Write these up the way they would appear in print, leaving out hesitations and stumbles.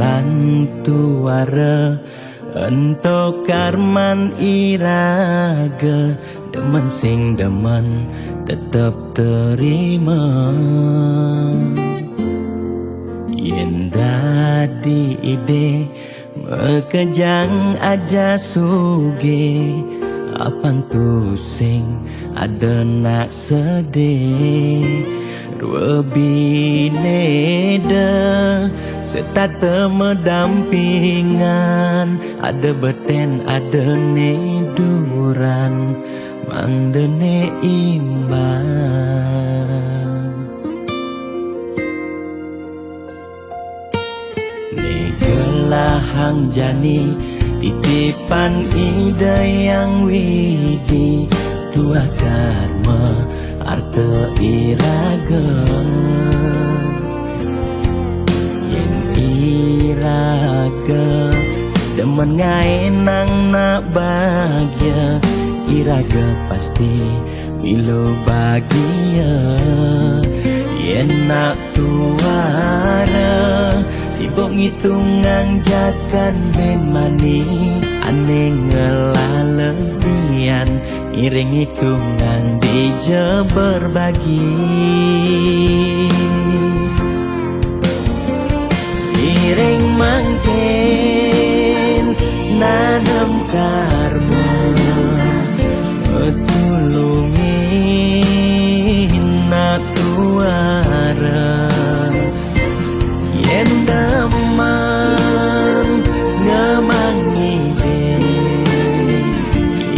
antuara ento karman iraga demen sing demen tetep terima yen dadi ide mekejang aja suge apang tu sing ada nak sedih dua bineda serta medampingan ada beten ada neduran mandene imbang negelahang jani titipan ide yang widi dua karma arta iraga yen iraga demen ngaenang nak bahagia iraga pasti milo bahagia yen nak tuara sibuk ngitungan jakan ben mani aneh ngelalebian iring hitungan dija berbagi iring mangkin nanam karma tulungin nak tuara yen daman ngemangi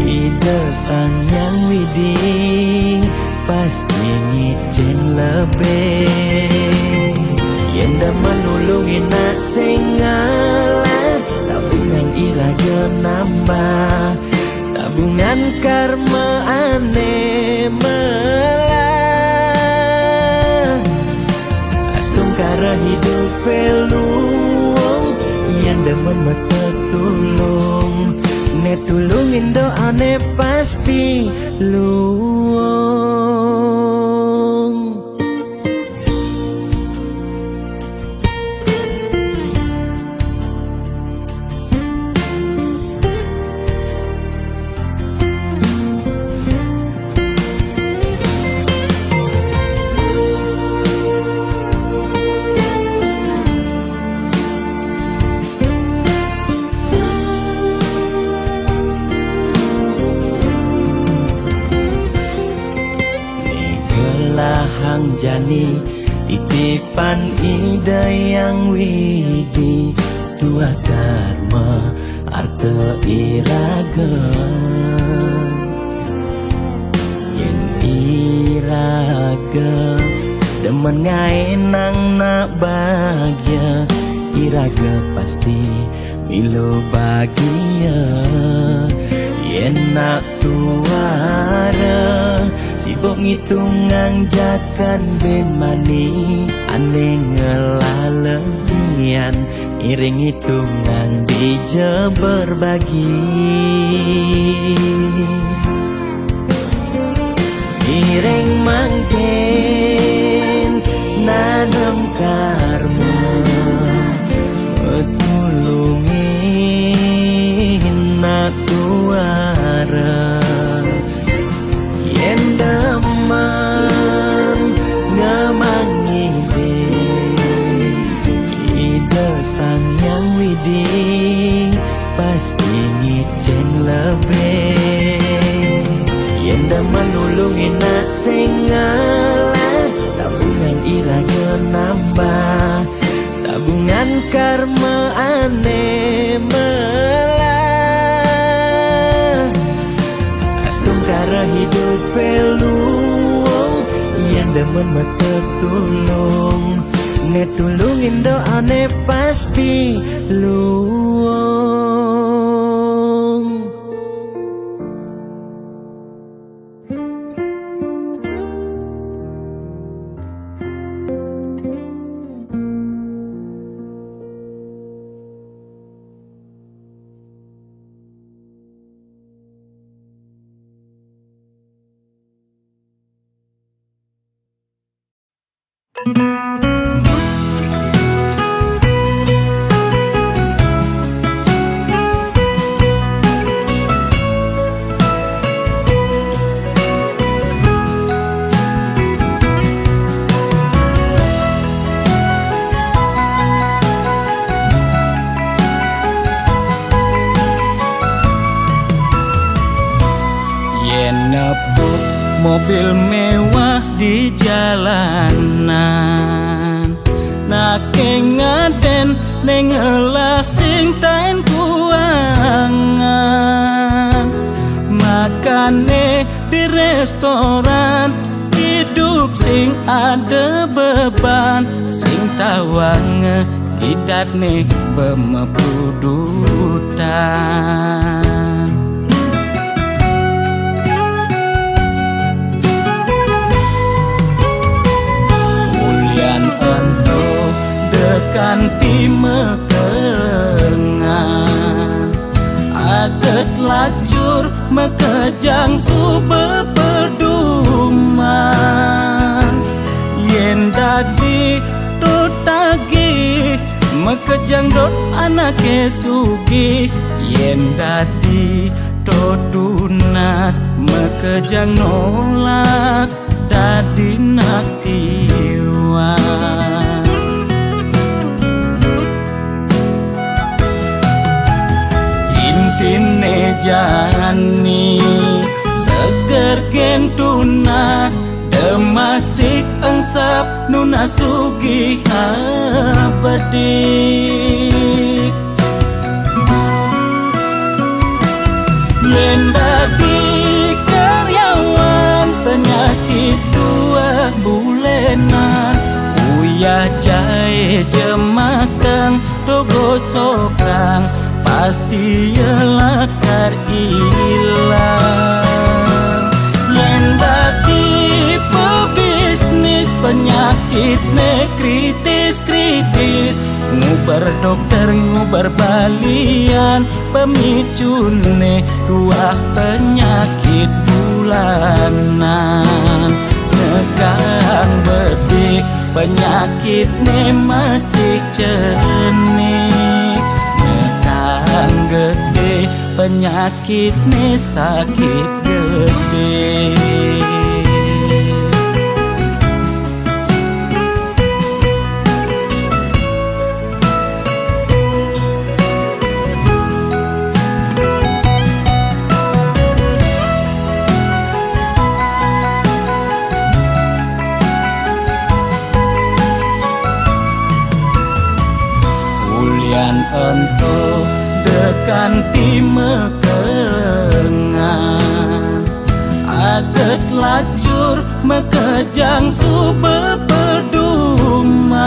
ide sang yang widi pasti ngicen lebih yen daman nulungin nak singalah tabungan iraga nambah tabungan karma aneh melah astung kara hidup peluang yang demen mata tulung ne tulungin doane pasti luang hang jani titipan ide yang widi dua karma arta iraga yen iraga demen ngaenang nak bahagia iraga pasti milo bahagia yen nak tuara sibuk ngitungan jakan ben mani aneh ngelalebian iring hitungan dija berbagi iring mangkin nanam karma tulungin nak tuara yen daman ngemangi ide sang yang widi pasti ngicen lebih yen daman nulungin nak singalah tabungan iraga nambah tabungan karma aneh melah astung kara hidup peluang yang demen mata tulung ne tulungin doane pasti luang ngepuk mobil mewah di jalanan, nake ngaden nengelah sing tain kuangan, makane di restoran hidup sing ada beban, sing tawang kidat nih bemepudutan. Mulian ento dekan timekengan, aget lacur mekejang sube peduman, yen dadi tutagi mekejang dot anake sugih, yen dadi tunas mekejang nolak dadi nak tiwas. Intine jani seger gen tunas, demasik engsap nuna sugih abedik. Yen dadi karyawan penyakit 2 bulenan, uyah jahe jemakang dogo sokang, pasti yelakar ilang. Yen dadi pebisnis penyakit ne kritis-kritis, ngubar dokter ngubar balian, pemicune 2 penyakit bulanan. Nekang bedik penyakit ne masih cenik, nekang gede penyakit ne sakit gede. Ento dekan timekengan, aget lacur mekejang sube peduman,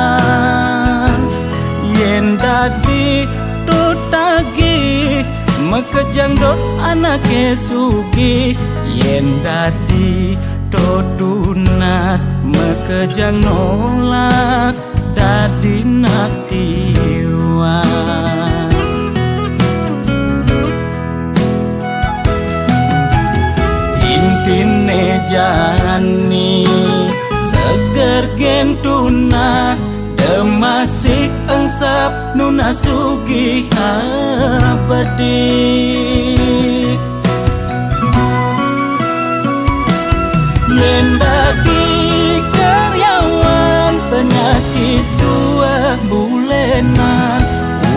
yen dadi tutagi mekejang dot anake sugih, yen dadi tunas mekejang nolak dadi nak tiwas. Intine jani seger gen tunas, demasik engsap nuna sugih abedik. Yen dadi karyawan penyakit 2 bulenan,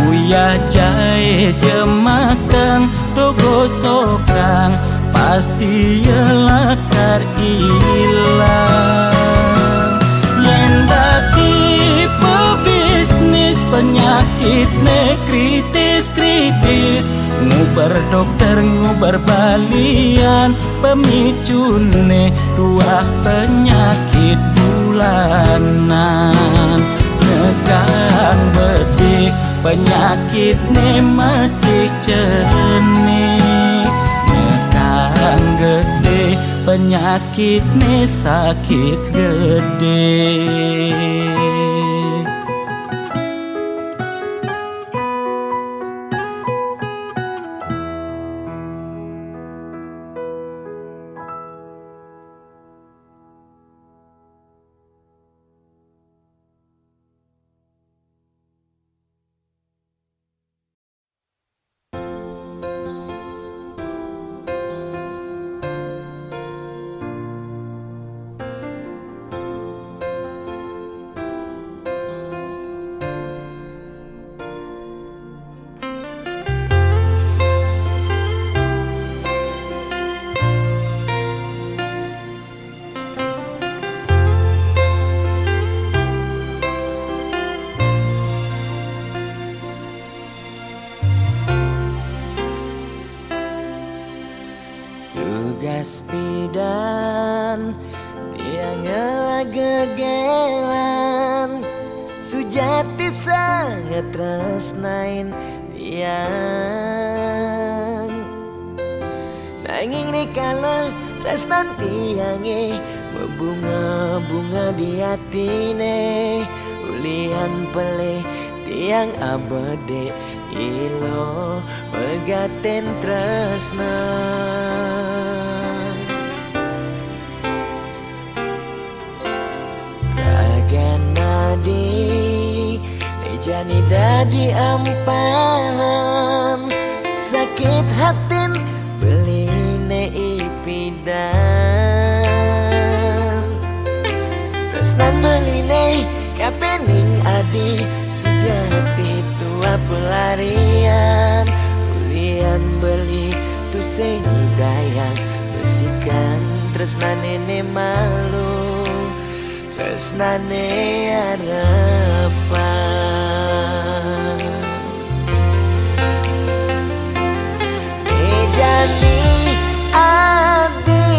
uyah jahe jemakang dogo sokang, pasti yelakar ilang. Yen dadi pebisnis penyakit ne kritis-kritis, ngubar dokter ngubar balian, pemicune 2 penyakit bulanan. Nekang bedik penyakit ne masih cenik, nekang gede penyakit ne sakit gede. gaspidan tiang gegelan sujati sangat tresnain tiang nanging rikala tresnan tiange berbunga-bunga di hatine ulian pelih tiang abade ilo megaten tresna Raganadi jani dadi ampahan sakit hatin beline ipidan tresnan beline kapening adi sejati tua pelarian ulian beli tu dayang besikan tresnane ne malu tresnane harapan Jani adi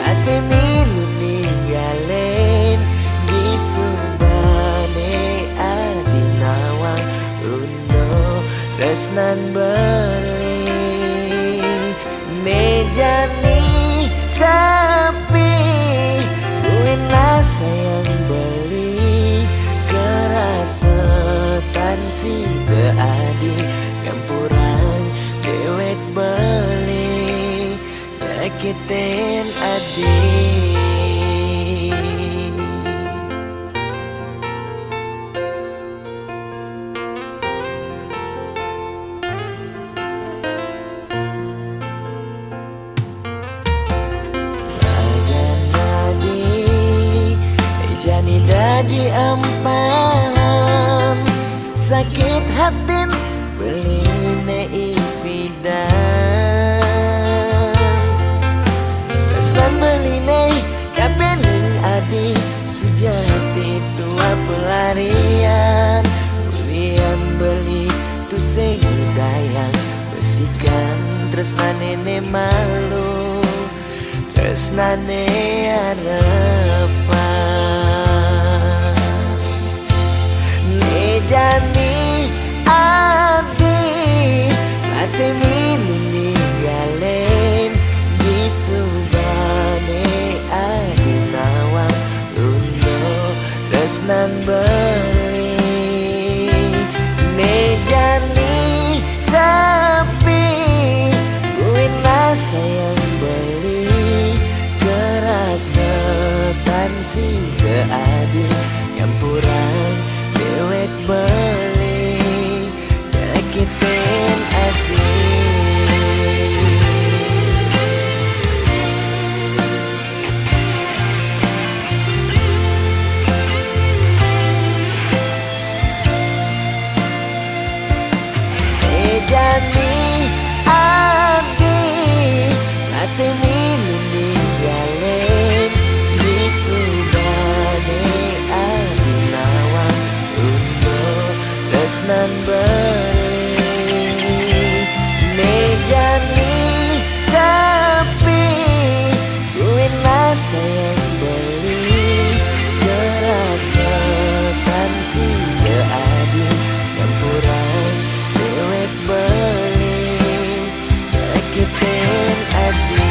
masih milu ninggalin di subane adi nawang uno tresnan beli Nejani sapi buena sayang beli kerasetan si teadi campuran dewek beli nyakitin adi Jani dadi ampahan sakit hatin beline ipidan tresnan beline kapening adi sejati tua pelarian ulian beli tu dayang besikan tresnane ne malu tresnane harapan Jani adi masih milu ninggalin di subane adi nawang uno tresnan beli Nejani sapi buena sayang beli kerasetan si keadi campuran dewek beli nyakitin adi Jani adi masih milu ninggalin di subane adi nawang tresnan beli Nejani sapi buena sayang beli kerasetan si keadi campuran dewek beli nyakitin adi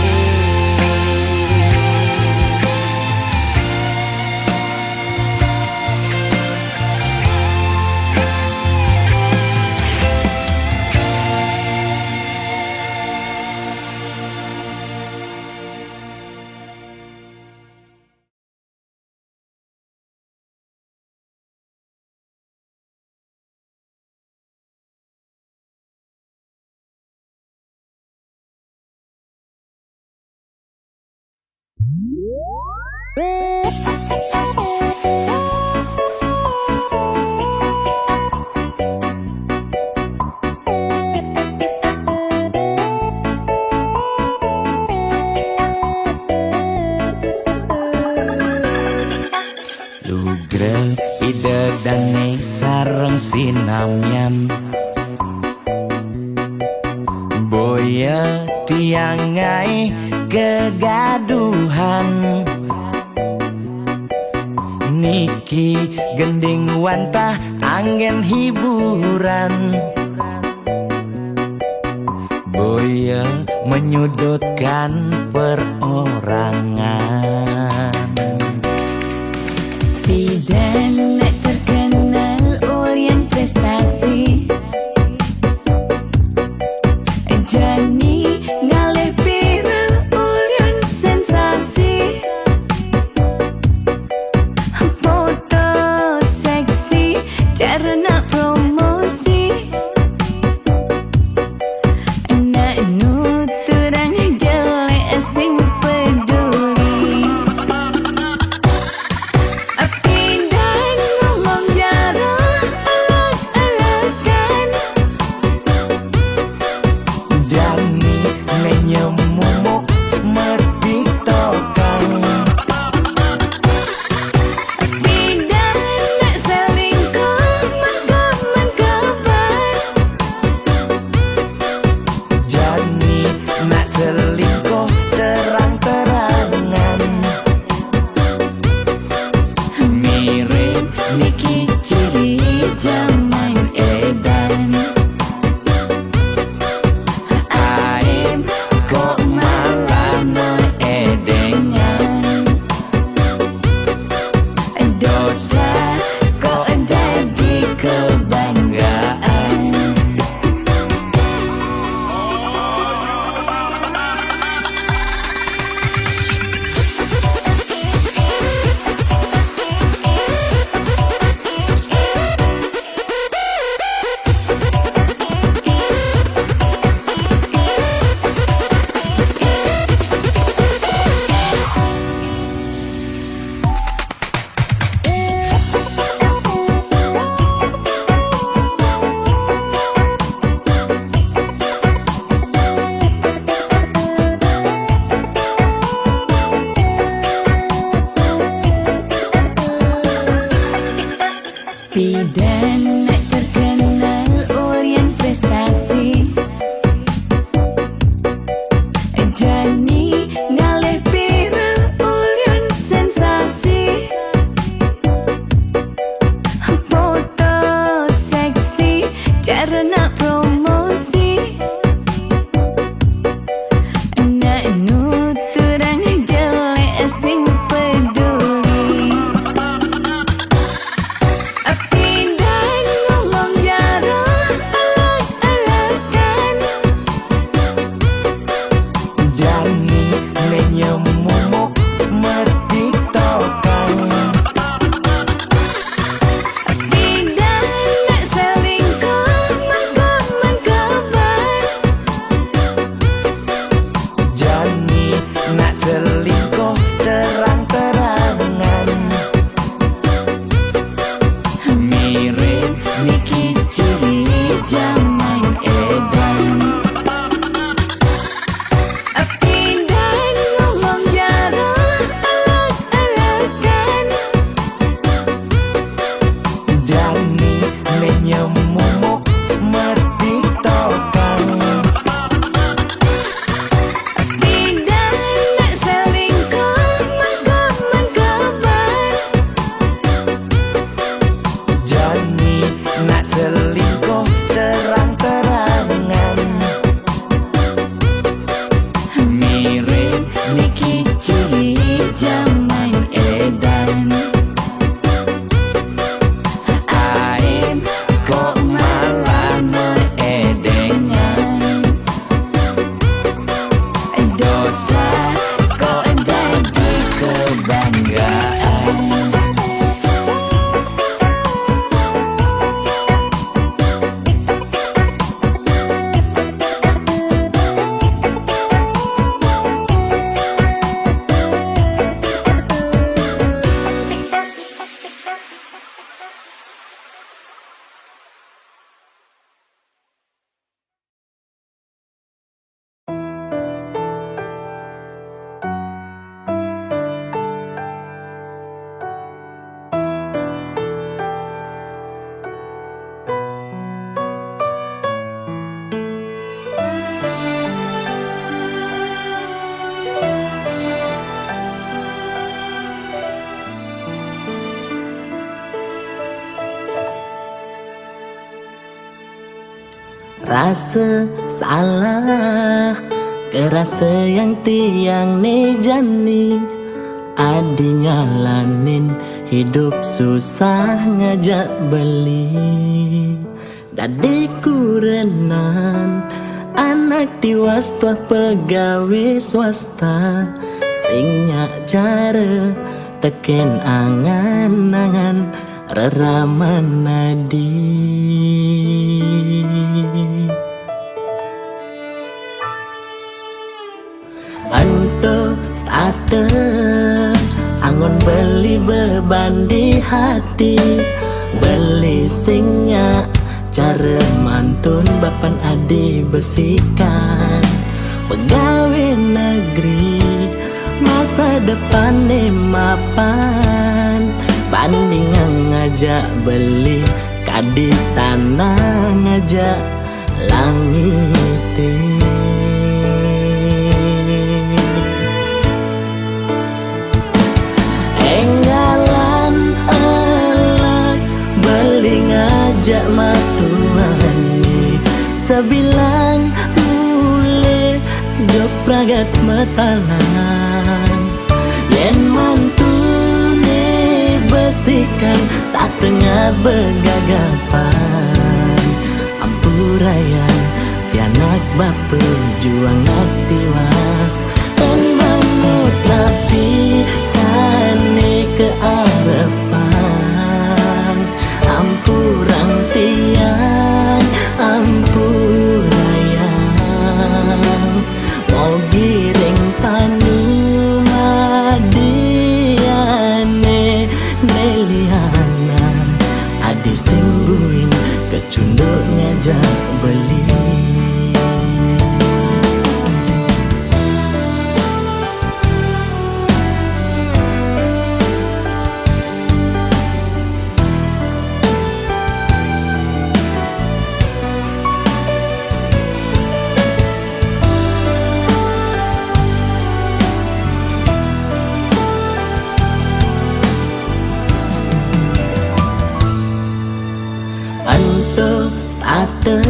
Lugrel ide dane sareng sinamyan boya tiangai kegaduhan. Niki gending wantah angin hiburan. Boya menyudutkan perorangan. Bidan nak terkenal Orient prestasi, Jani ngalih viral Orient sensasi. Foto seksi cara nak promosi, nak nuturang jelek sing peduli. Pindah ngomong jarang alak-alakan, Jani menyemumuk metiktokan. pindah nak selingkuh mengkaman kabar. Jani nak selingkuh terang-terangan. Mirip Niki ciri zaman edan. Aib kok malah meedengan, dosa kok jadi kebanggaan. Bidan nak terkenal Orient prestasi, Jani ngalih viral Orient sensasi. Foto seksi cara nak promosi, nak nuturang jelek sing peduli. Pindah ngomong jarang alak-alakan, Jani menyemumuk metiktokan. pindah nak selingkuh mengkaman Rasa salah kerasa yang tiang ni jani adi ngalanin hidup susah ngajak beli dadi kurenan anak tiwas tuah pegawai swasta sing nyak cara teken angan-angan reraman nadi anto sate angon beli beban di hati beli singnya cara mantun bapan adi besikan pegawai negeri masa depan ni mapan bandingan ngajak beli kadi tanah ngajak langit enggalan elak beli ngajak matuani sebilang mulai jok pragat metalan yen mantune besikan setengah begagapan ampurayan pianak bapa juang nak tiwas dan manut rapi sane ke harapan ampurang tiang ampurayan mau giring panu madiane neliana adi singguin kecunduk ngajak beli anto sate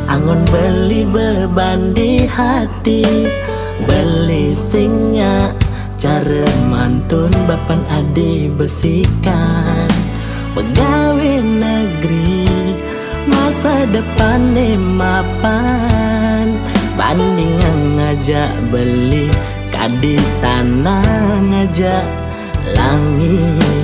angon beli beban di hati beli singnya cara mantun bapan adi besikan pegawai negeri masa depan ni mapan bandingan ngajak beli kadi tanah ngajak langit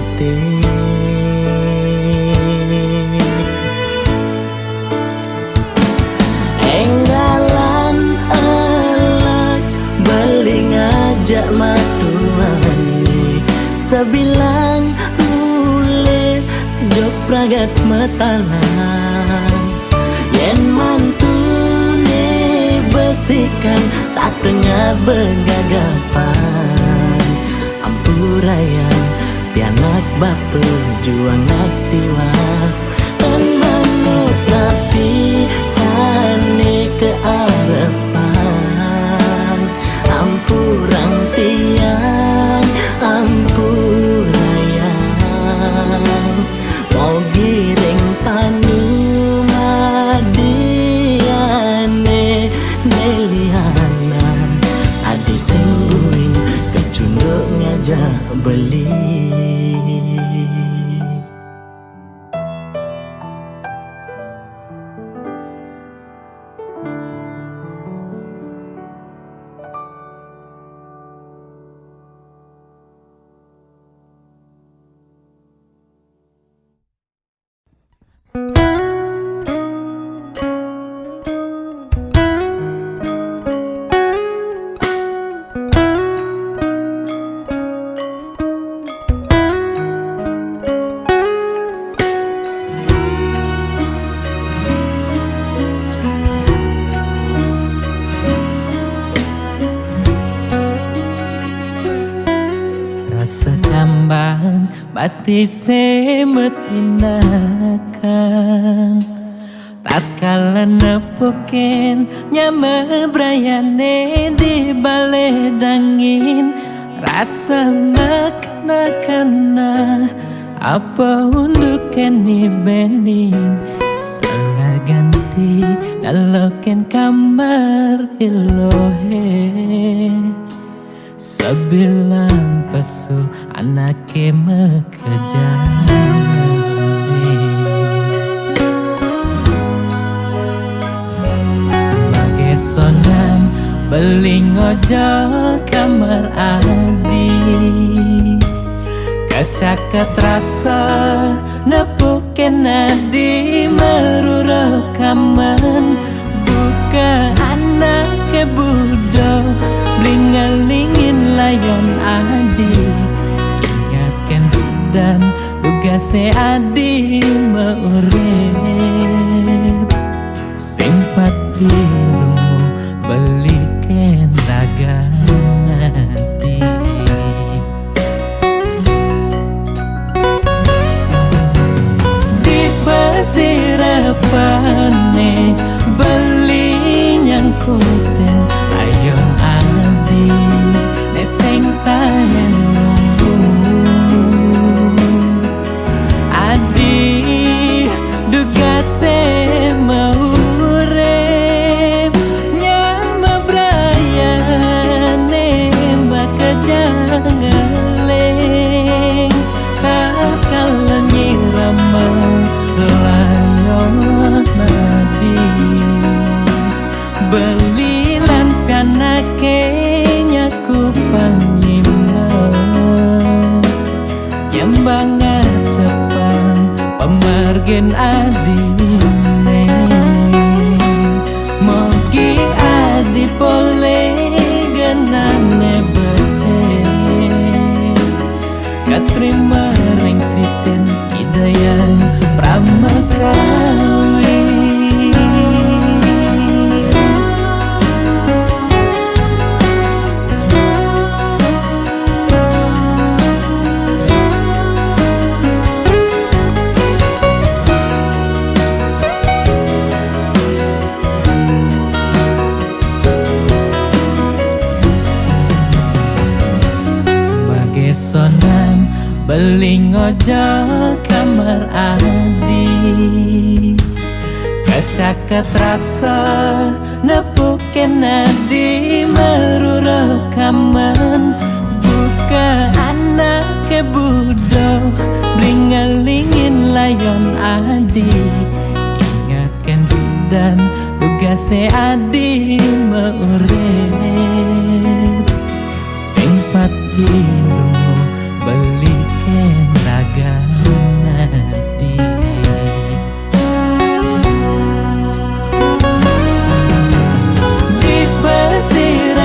enggalan elak beli ngajak matuani sebilang mulai jok pragat metalan yen mantune besikan setengah begagapan ampurayan pianak bapa juang nak tiwas dan manut rapi sane ke harapan ampurang tiang ampurayan mau giring panu madiane neliana adi singguin kecunduk ngajak beli rasa tambang bati semetinakan tatkala nepoken nyama brayane di bale dangin rasa makna-kana apa untuk keni bening selagan hati daloken kamar ilohe sebilang pesu anake mekejane Magesonan beling ojo kamar adi Kacaket rasa nepuken nadi merurakaman buka anak ke budo blingelingin layon adi ingatkan dan tugase adi meurep simpati rumu beliken raganadi Sirafane beli nyangkuten ayon adi neseng tahen nunggu adi dugase maurep nyama brayane makajangeleng kakal nyirama layon nadi belilan pianake nyaku panglima nyembangan cepang pemargen adine mogi adi pole genane becek katrima ring sisen idayan pramekawi Magesonan beling ojo kamar adi Kacaket rasa nepuken nadi merurakaman buka anak ke budo blingelingin layon adi ingatkan dan tugase adi meurep simpati rumu beliken raganadi di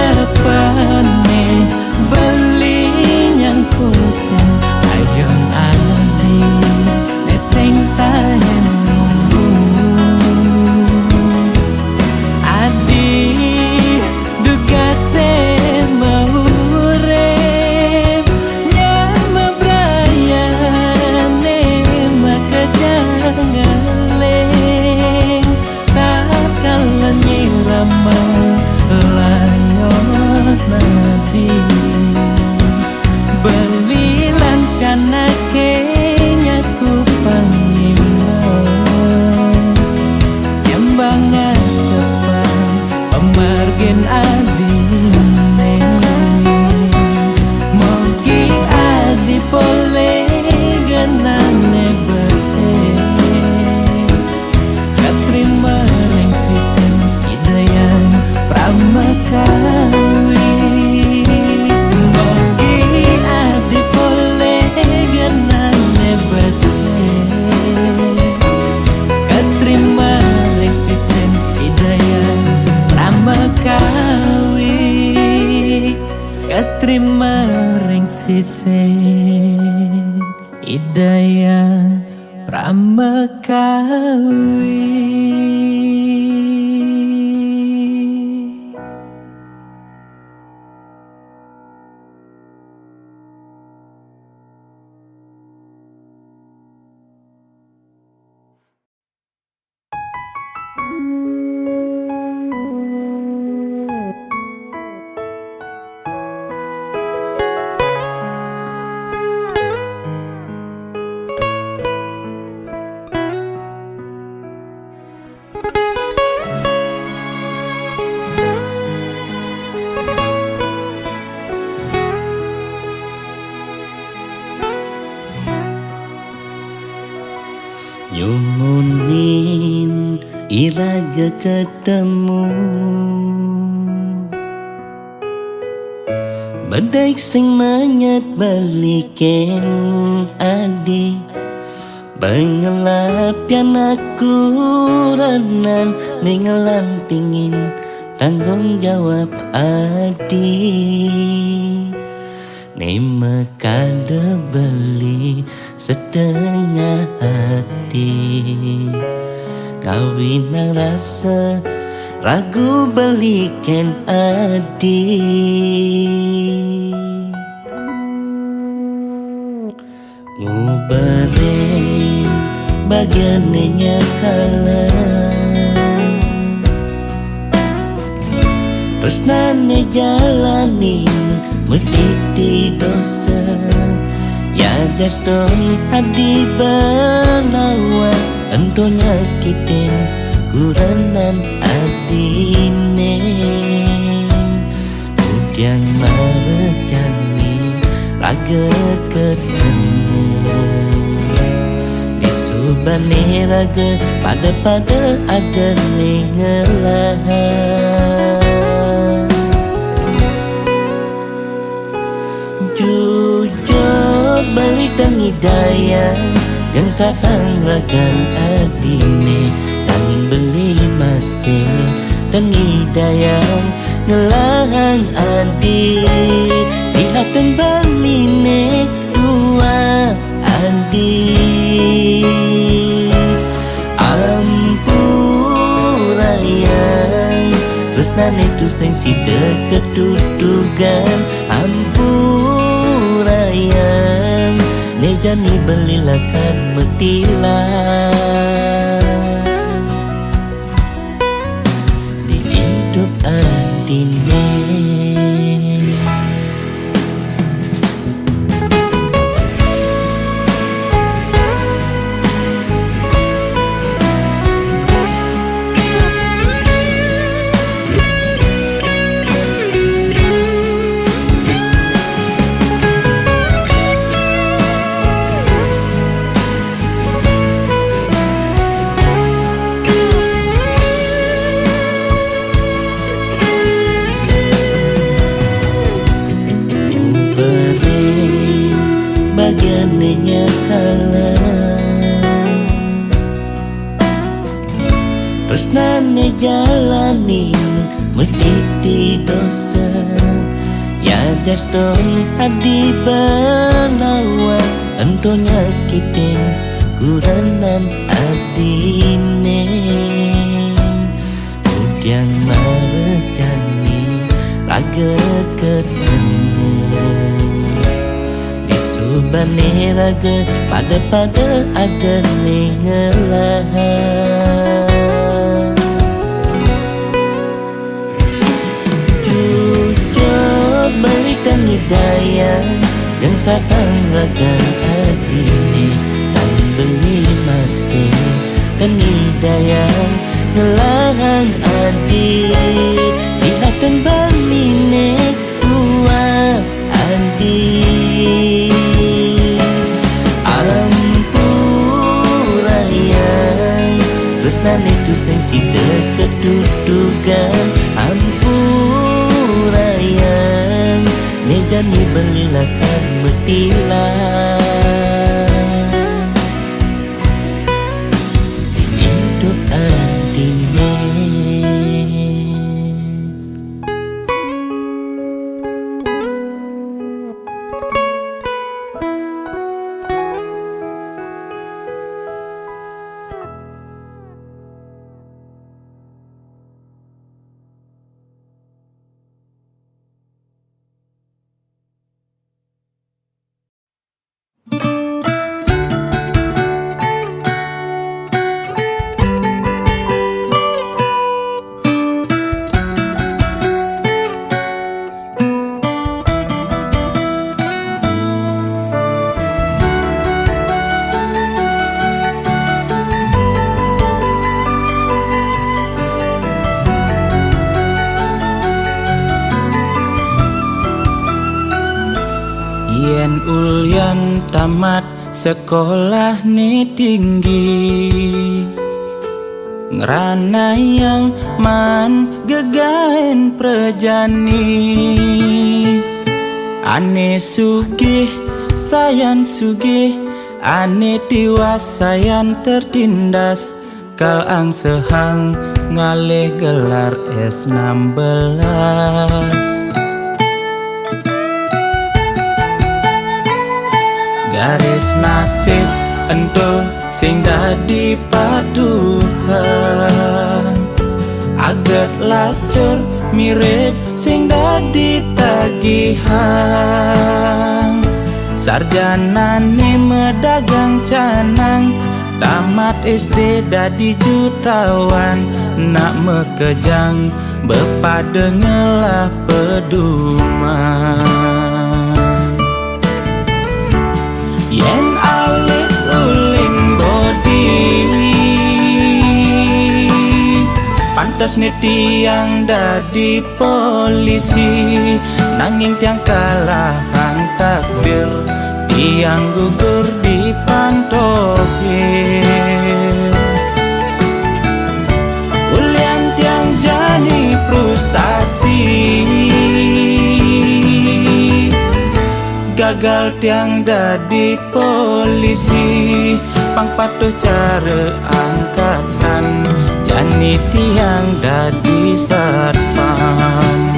pesirapane beli nyangkuten ayon adi neseng tahen nunggu adi dugase layon nadi belilan kanake nyaku panglima nyembangan cepang pemargen adine mogi adi pole genane becek katrima ring sisen idayan pramekawi mogi adi pole genane becek katrima ring sisen idayan pramekawi katrima ring sisen idayan pramekawi iraga ketemu Badai sing menyat balikin adi Bangelapian aku renan Ningelan tingin tanggung jawab adi Nema kada beli setengah hati Kawin nang rasa ragu balikan adi Ngubarin bagiannya kalah Tresnane jalanin mediti dosa Ya daston adi banawa Ento nyakitin kuranan adine Kudyang marejani raga ketemu Disubani raga pada ada ningelahan Jujur balik dan hidayah Yang satang ragan adine Tanging beli masih Dan hidayah ngelahan adi Dilatan bali nek dua adi Ampurayang Tresnan itu sensi deket dudugan Ampurayang Nejani belilakan metilah Di hidup adine Bagiannya kalah Tresnane jalanin mediti dosa Ya daston adi banawa Ento nyakitin kuranan adine Kudyang marejani raga ketemu Subani raga pada ada ningelahan Jujur balik dan hidayah Yang satang ragan adine Dan beli masih Dan hidayah ngelahan adi Dilatan bali nek dua adi Tresnan itu sensi deket dudugan Ampurayang Nejani belilakan metilah Hidup adine Yen ulyan tamat sekolah ni tinggi ngerana yang man gegain prejani. Ane sugih sayan sugih, ane tiwasayan tertindas. Kal ang sehang ngale gelar S16. Garis nasib ento sing dadi paduhan, aget lacur mirip sing dadi tagihan. Sarjanane medagang canang, tamat SD dadi jutawan. Nak mekejang bepade ngelah peduman. Yen alit uling bodi, pantas nih tiang dadi polisi. Nanging tiang kalahan takdir, tiang gugur di pantokir. Ulian tiang jani frustasi, gagal tiang dadi polisi. Pang patuh cara angkatan, jani tiang dadi satpam.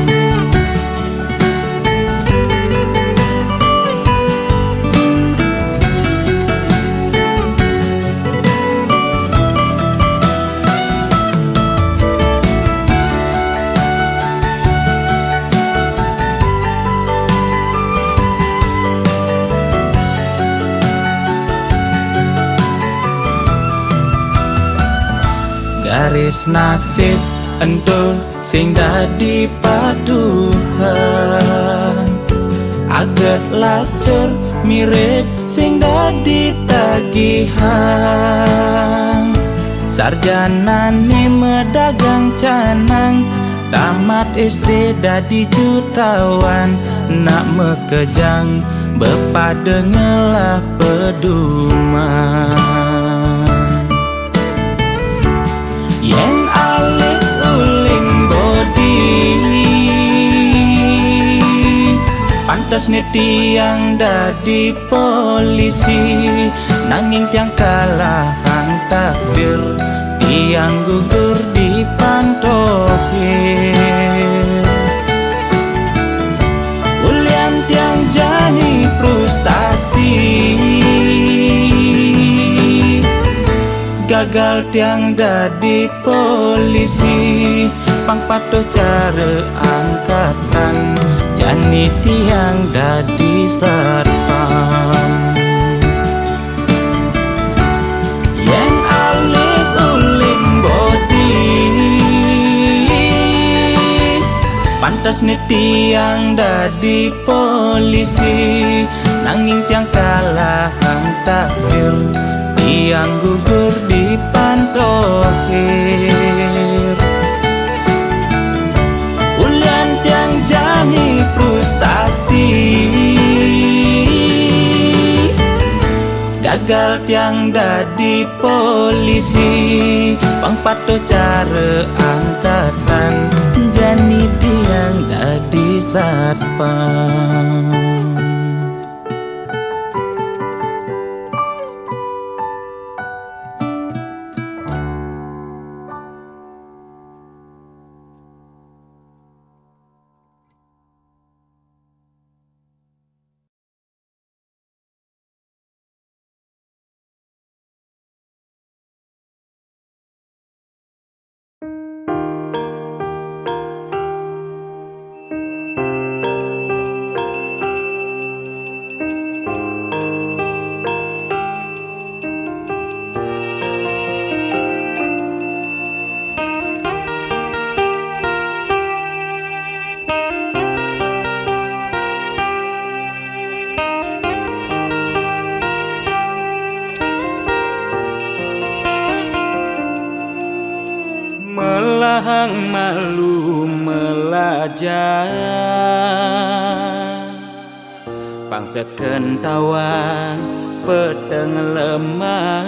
Garis nasib ento sing dadi paduhan, aget lacur mirip sing dadi tagihan. Sarjanane medagang canang, tamat SD dadi jutawan. Nak mekejang bepade ngelah peduman. Yen alit uling bodi, pantas nih tiang dadi polisi. Nanging tiang kalahan takdir, tiang gugur di pantokir. Ulian tiang jani frustasi, gagal tiang dadi polisi. Pang patuh cara angkatan, jani tiang dadi satpam. Yen alit uling bodi, pantas nih tiang dadi polisi. Nanging tiang kalahan takdir, tiang gugur di pantokir. Ulian tiang jani frustasi, gagal tiang dadi polisi. Pang patuh cara angkatan, jani tiang dadi satpam. Melahang malu melajah, pangseken tawan peteng lemah.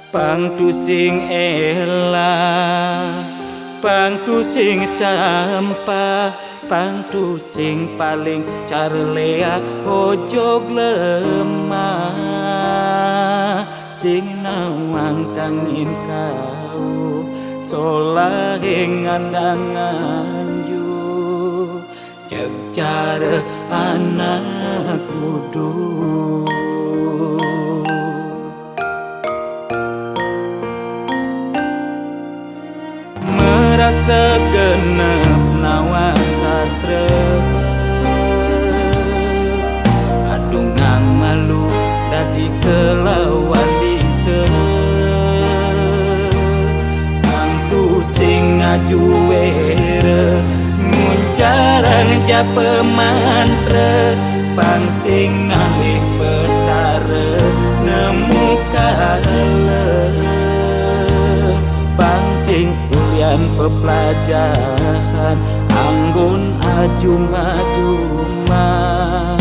Pangtu sing elah, pangtu sing campa, pangtu sing paling carleak ojo lemah, sing nawang kangin kau solahing andangan yu cek cara anak kudu. Merasa genep nawang sastra, adungang malu dadi kelawan dise, pangtu sing ngaju were nguncarang japa mantra, pang sing ngalih petara nemu kale, pang sing ulian pepelajaran anggun ajum-ajuman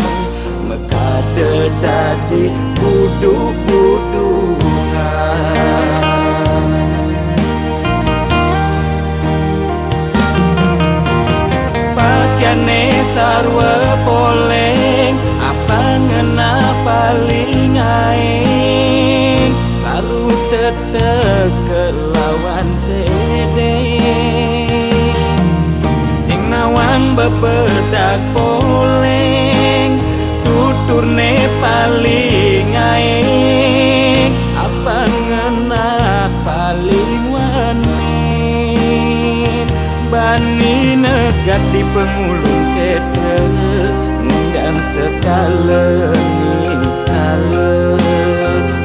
mekade dadi buduk-budukan. Pakaiane sarwa poleng apa ngena paling aing saru tetek kelawan sede, sing nawang bebedak poleng tuturne paling aing apa ngena paling wanin bani negat di pengulung sede ngundang sekala ning skala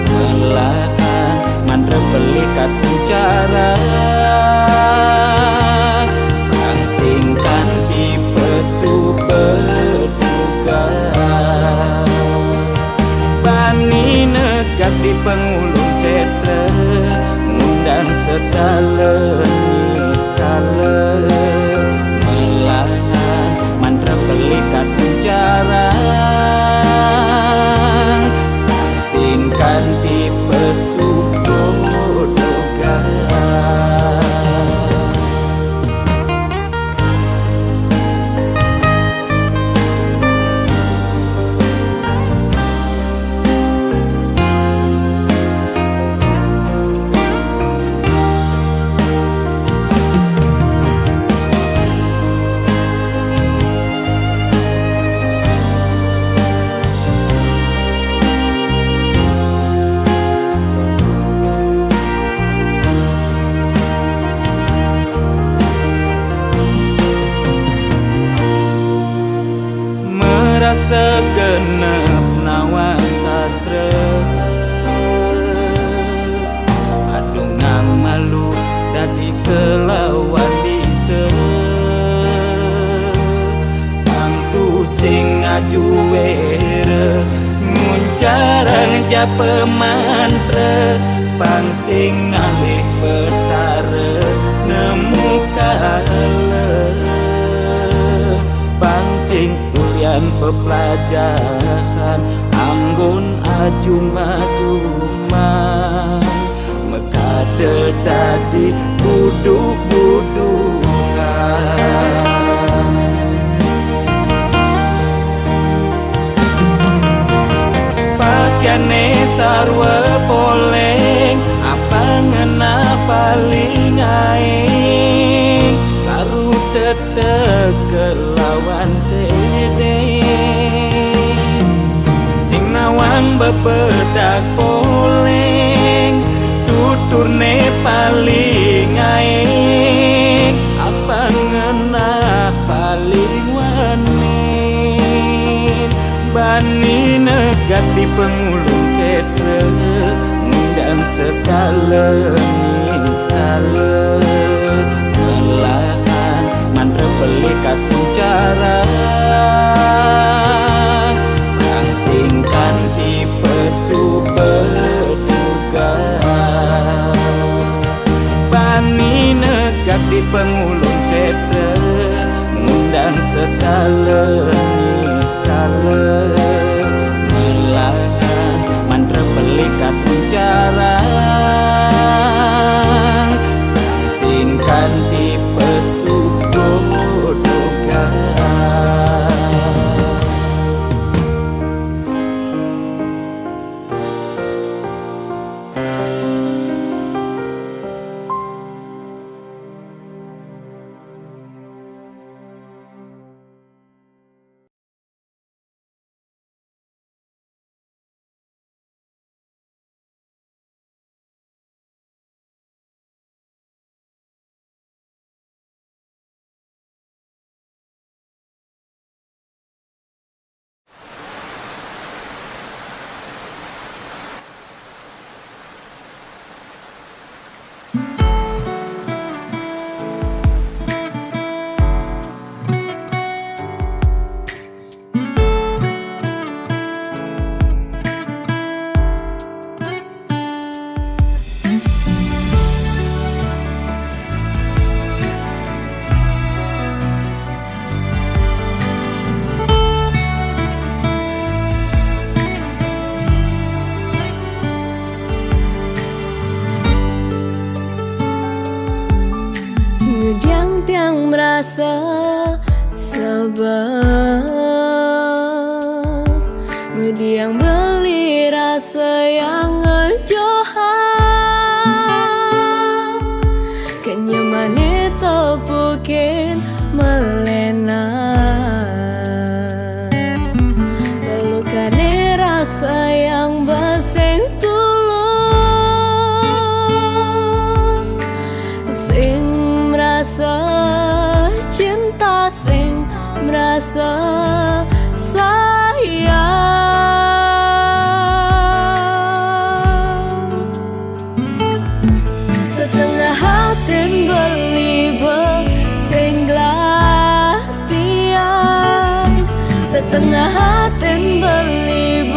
melaan mandra belikat bicara langsingkan di pesu berduga bani negat di pengulung setre ngundang segala niskala melaan mandra belikat bicara langsingkan di pesu berduga. Segenep nawang sastra, adungang malu dadi kelawan dise, pangtu sing ngaju were nguncarang japa mantra, pang sing ngalih petara nemu kale, pang sing ulian pepelajaran anggun ajum-ajuman mekade dadi buduk-budukan. Pakaiane sarwa poleng apa ngena paling aing saru tetek kelawan sede, sing nawang bebedak poleng tuturne paling aing apa ngena paling wanin bani negat di pengulung setre ngundang sekala niskala melaan mandra belikat bicara langsingkan di pesu berduga bani negat di pengulung setre ngundang sekala niskala melaan mandra belikat bicara merasa sebab ngudi yang beli rasa yang ngejohan kenyamanan topukin melena pelukan rasa yang baseng tulus sing merasa cinta sing merasa sayang setengah hati beli sing glatian setengah hati beli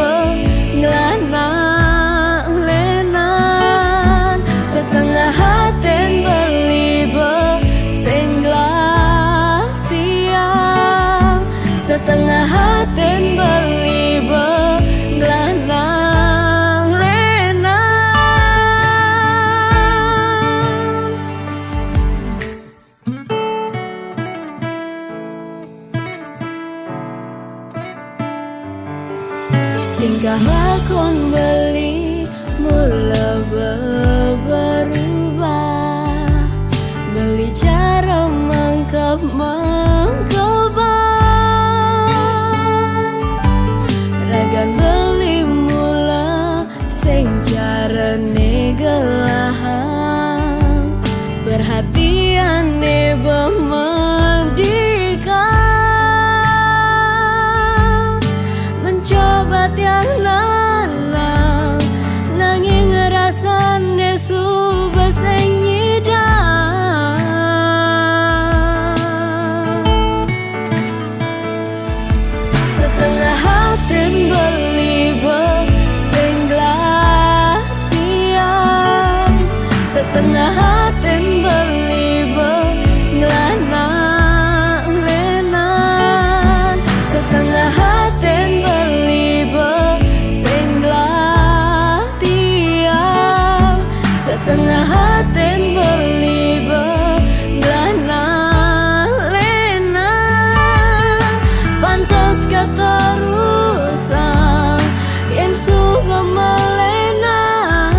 ngelana lenan setengah hati beli sing glatian setengah hati beli ngelana lenan tingkah lakon beli mula berubah beli cara mangkep-mangkepan ragan beli mula sing cara negelahan perhatian bemedikan mencoba tiang nanang nanging ngerasane suba sing nyidang setengah hati beli sing glatian setengah hati beli ngelana lenan setengah hati beli sing glatian setengah hati beli ngelana lenan pantas keterusan yang suka melenan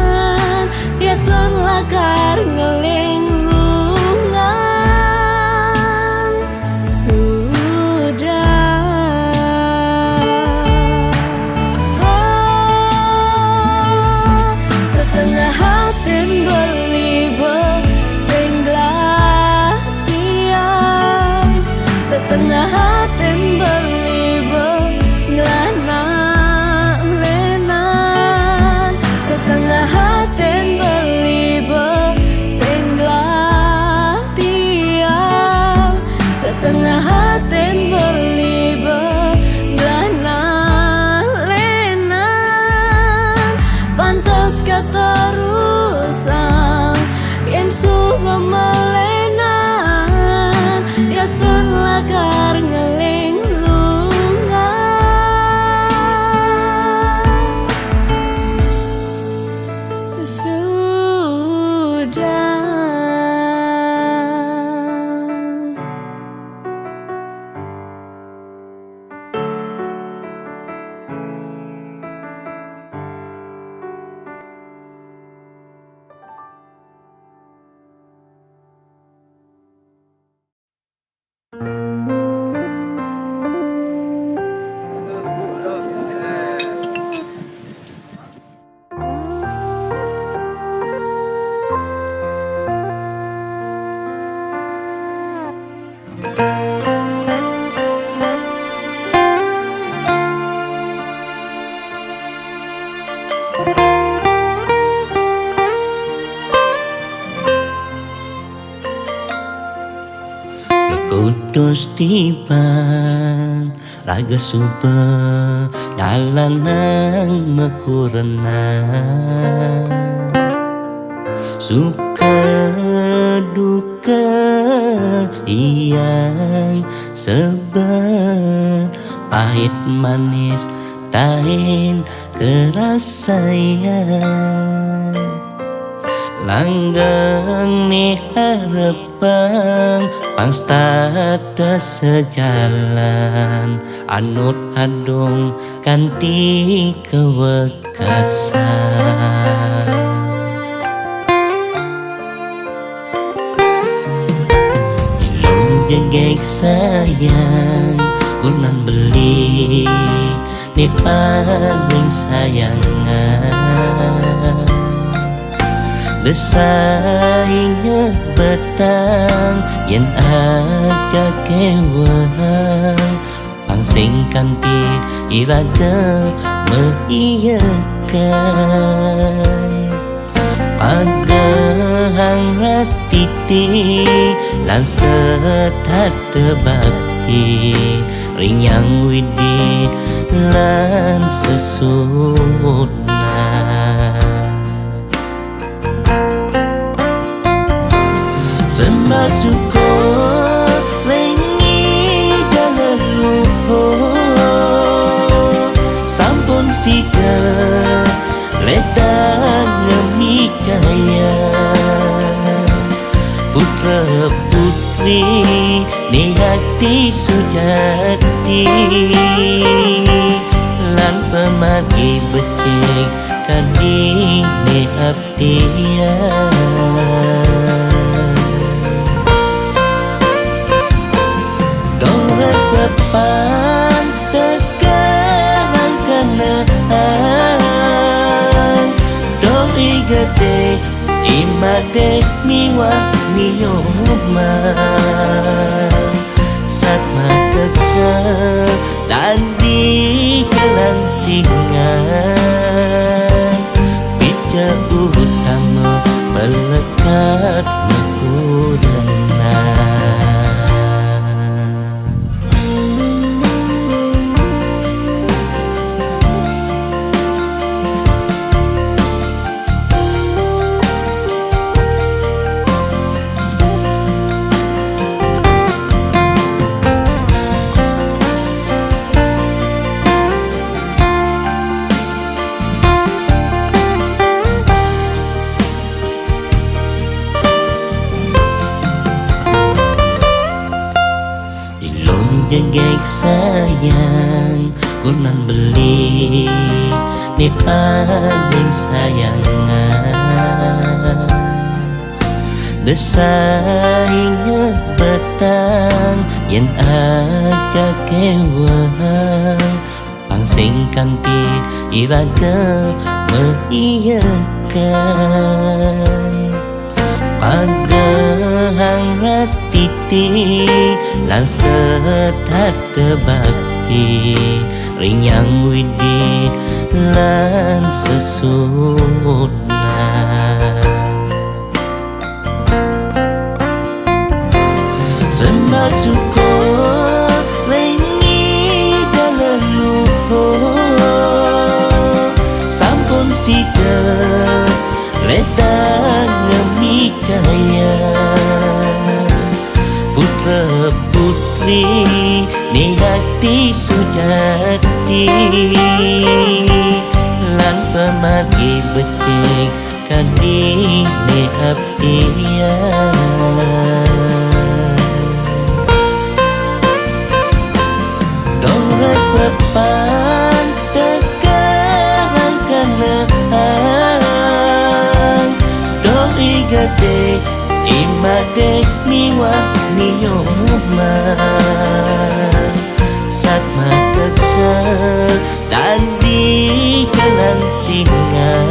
dia lakar ngelinglungan sudah setengah hati beli sing glatian setengah hati beli ngelana lenan setengah hati beli sing glatian setengah hati beli ngelana lenan pantas keterusan yang suka melenan dia lakar ngelinglungan sudah Kudus tiban raga suba dalanang mekurena suka duka yang sebar pahit manis tain kerasaian langgeng ni harapan Pangstada sejalan anut hadung kanti kewekasan. Ilung jengek sayang kunan beli ni paling sayangan. Desainya betang yen aja kewang pangsing kanti iraga meiyakan pagahang ras titi lan sedat bakti rinyang widi lan sesuna. Semasuko lengi dalam luhur sampun sida ledang ngemi jaya putra putri ni hati sujati lan pemargi becik kadi ni abdian. Sepan tegarang kenaan doi gede imade miwa miyuman satma keker dan di kelantingan bija utama melekat mekurenan. Jengek sayang kunan beli ni paling sayangan. Desainya betang yen aja kewang pangsing kanti iraga meiyakan pagahang ras titi lan sedat bakti rinyang widi lan sesuna. Semasuko lengi dalam luhur sampun sida ledang ngemi jaya putra putri ni hati sujati lan pemargi becik kadi ni abdian. Dora sepan tegarang kenaan doi gede imade miwa miyuman satma keker dan di kelantingan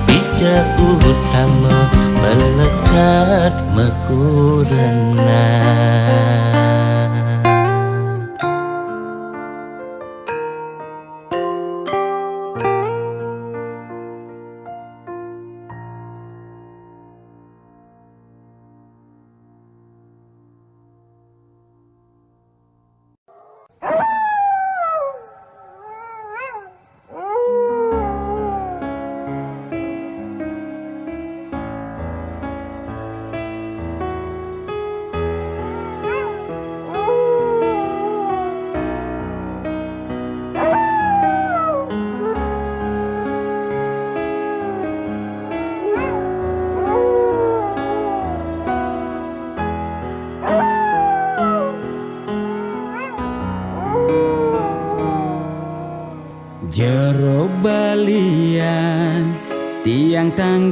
bija utama melekat mekurenan.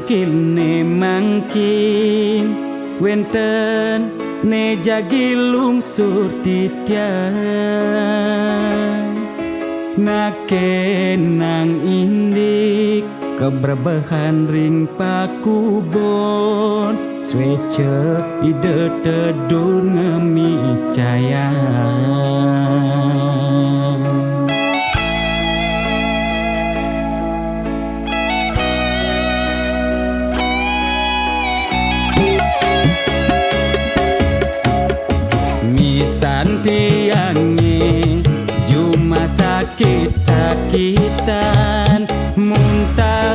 mangkilne mangkin wenten ne jagi lungsur titian nakenang indik keberbahan ring pakubon swece ide tedur ngemi cayan. Santiangi cuma sakit-sakitan muntah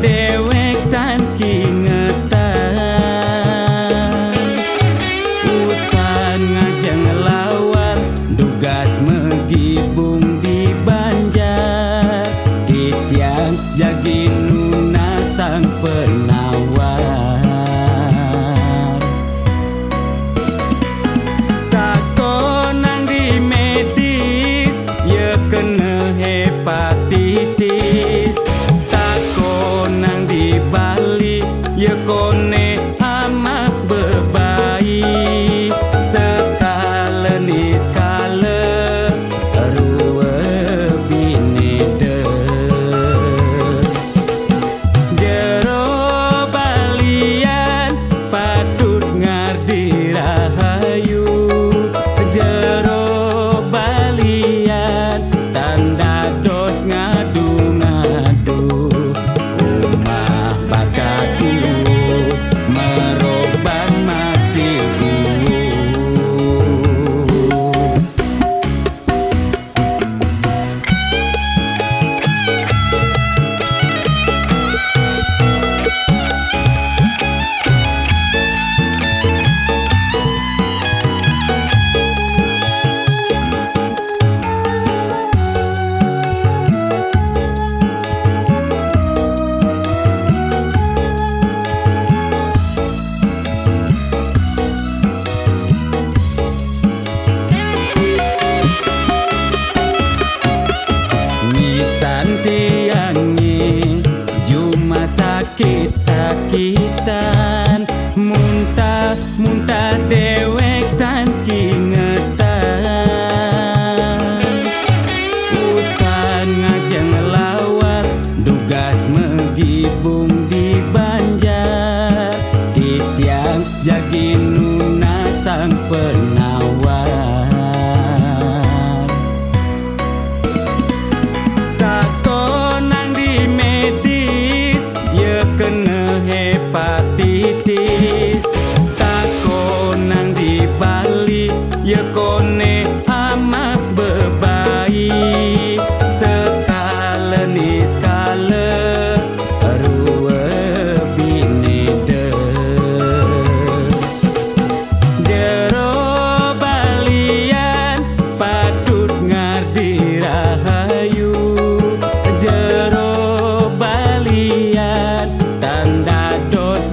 dewek tan kingetan usan ngajeng lawan dugas megibung di Banjar titiang jagi nuna sang penawar hepatitis takonang di Bali ye kone amat bebai sekale ni skale ruwe binede jero balian patut ngardi rahayu jero balian tanda dos ngadu-ngadu umah bakadu meroban masih Santiangi cuma sakit-sakitan muntah dewek tan kingetan usan ngajeng lawar dugas megibung di Banjar titiang jagi nuna sang penawar kena hepatitis takonang di Bali ye kone amat bebai sekale ni skale ruwe binede jero balian patut ngardi rahayu jero balian tanda dos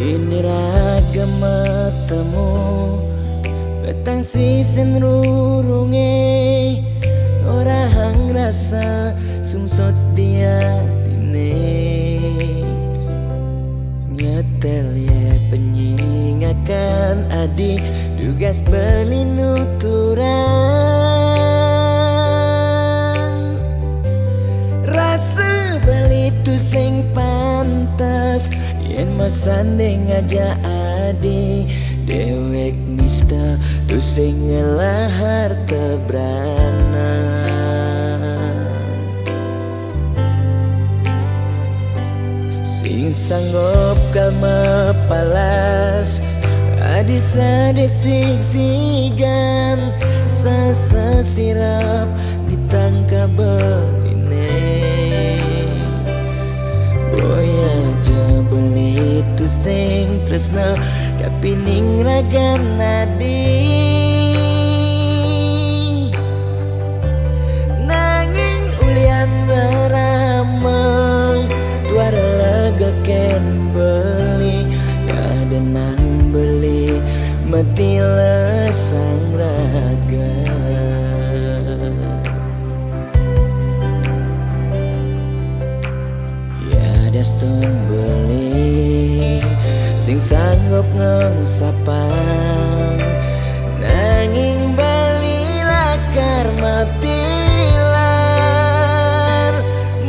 ini raga matamu petang sisen rurunge ora hang rasa sungsot dia tine nyetel ya penyingakan adik tugas pelinuturan rasa beli tu sing pantas yen masanding aja adik dewek nista tu sing ngelahar tebrana sing sanggup kalma palas adisa desik-sigan sasa sirap ditangkap beline boya aja beli tu sing tresna kapining ragan nadi nanging ulian rarama tuara lega ken beli kadenang beli mati lesang raga ya daston beli sing sanggup ngengsapang nanging bali lakar matilar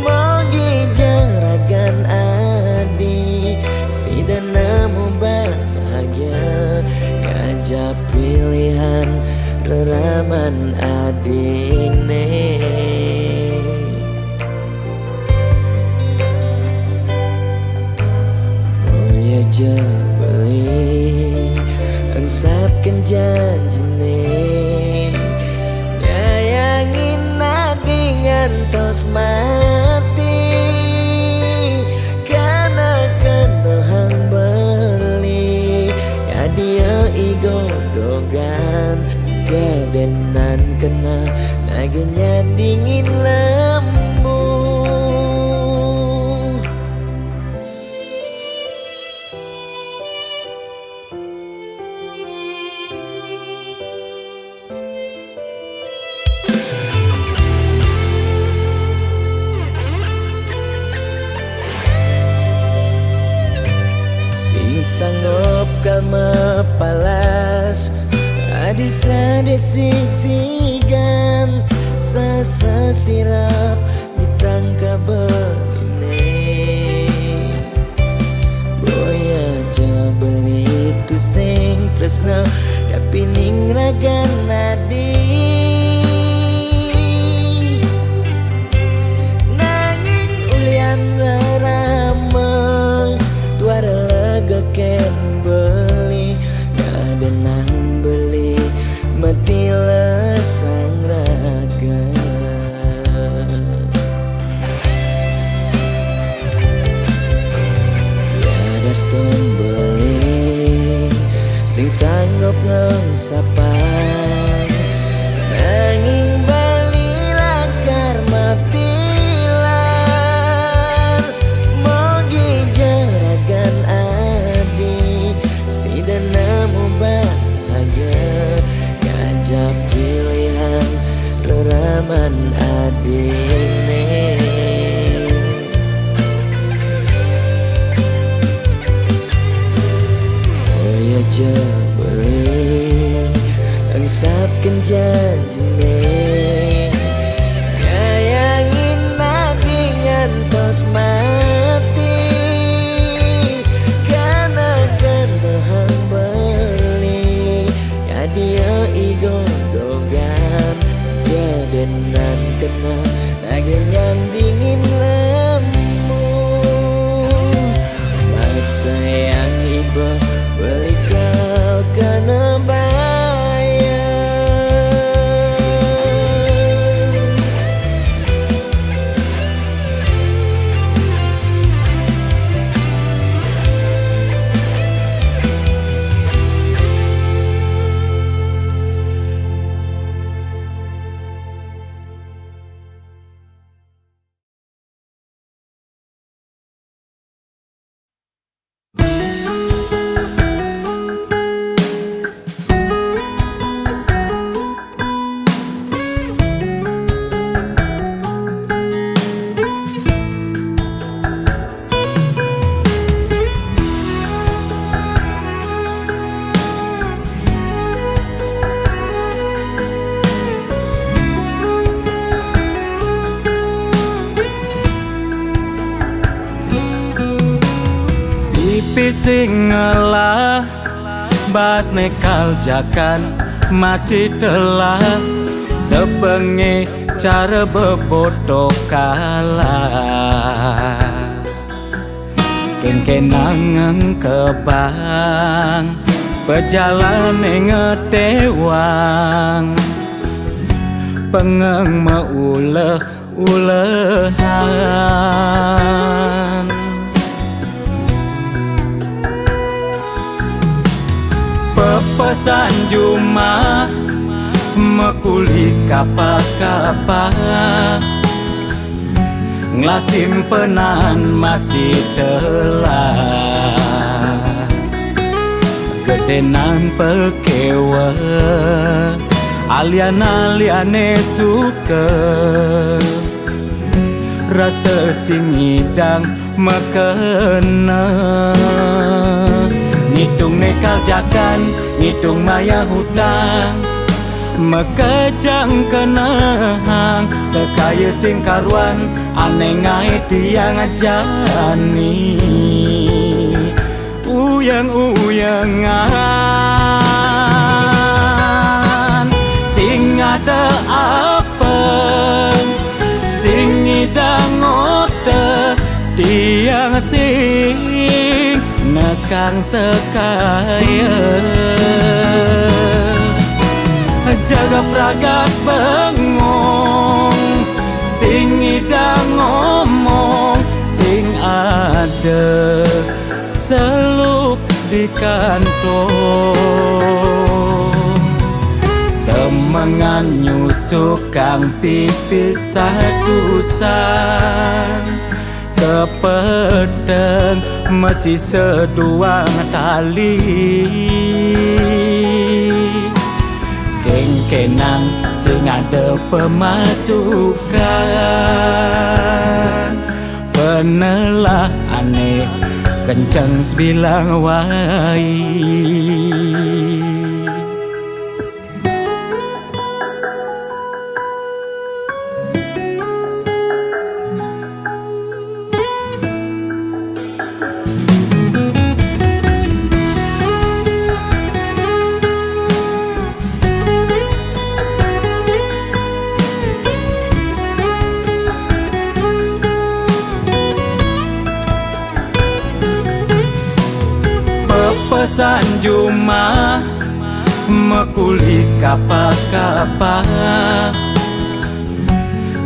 mogi jaragan adi si dan nemu bahagia ngajak pilihan reraman adine aja beli engsapkan janjine nyayangin nadi ngantos mati karena kendohang beli ya dia igodogan gadenan kena nagenya dingin lembu sanggup kalma palas adisa desik-sigan sasa sirap ditangkap beline boya aja beli tu sing tresna kapining ragan nadi nanging ulian rarama tuara ken beli ngadenang beli mati lesang raga ya daston beli sing sanggup ngengsapang nanging bali lakar matilar mogi jaragan dan nemu bahagia ngajak pilihan reraman adine oh aja beli engsapkan janjine nyayangin nadi ngantos mati dia igodogan gadenan kena nagenyan dingin lemu maksa yang iba beli kau kena bayar Ati sing ngelah bas nekal jakan masih telah sebengi cara bebodo kalah kenkenangan kebang pejalan ngetewang pengeng meuleh-ulehan pepesan Juma mekuli kapa-kapa nglasimpenan masih telah gedenan pekewe alian-aliane suka rasa sing ngidang mekena ngitung nekal jakan ngitung maya hutang mekejang kenang sekaya sing karuan aneh ngai tiang jani uyang-uyangan sing ada apa sing ngidang ote tiang sing nekang sekaya jaga pragat bengong sing ngidang ngomong sing ada seluk di kantong semangan nyusuk kang pipis satusan kepedeng masih seduang tali kenang sing ada pemasukan penelah aneh kencang sebilang wai pesan Juma mekuli kapa-kapa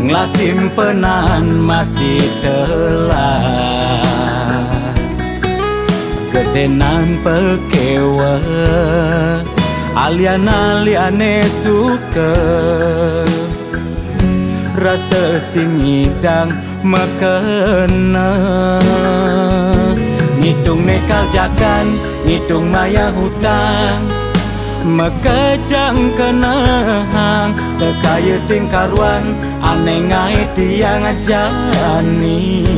nglasimpenan masih telah gedenan pekewe alian-aliane suka rasa sing ngidang mekena ngitung nekal jakan ngitung maya hutang mekejang kenang sekaya sing karuan aneh ngai tiang jani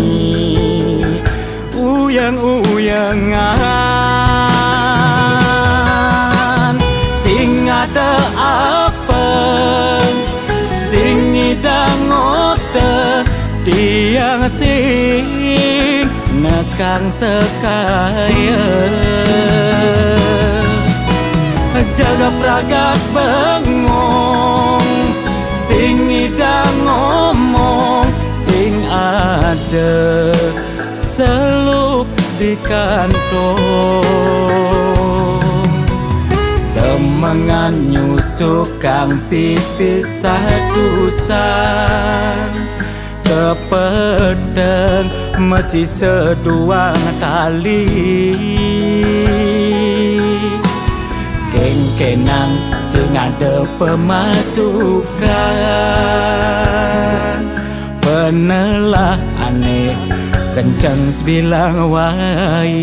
uyang-uyangan sing ada apa sing ngidang ote tiang sing nekang sekaya jaga pragat bengong sing ngidang ngomong sing ada seluk di kantong semangan nyusuk kang pipis satusan kepedeng masih seduang tali kenang sing ada pemasukan penelah aneh kencang sebilang wai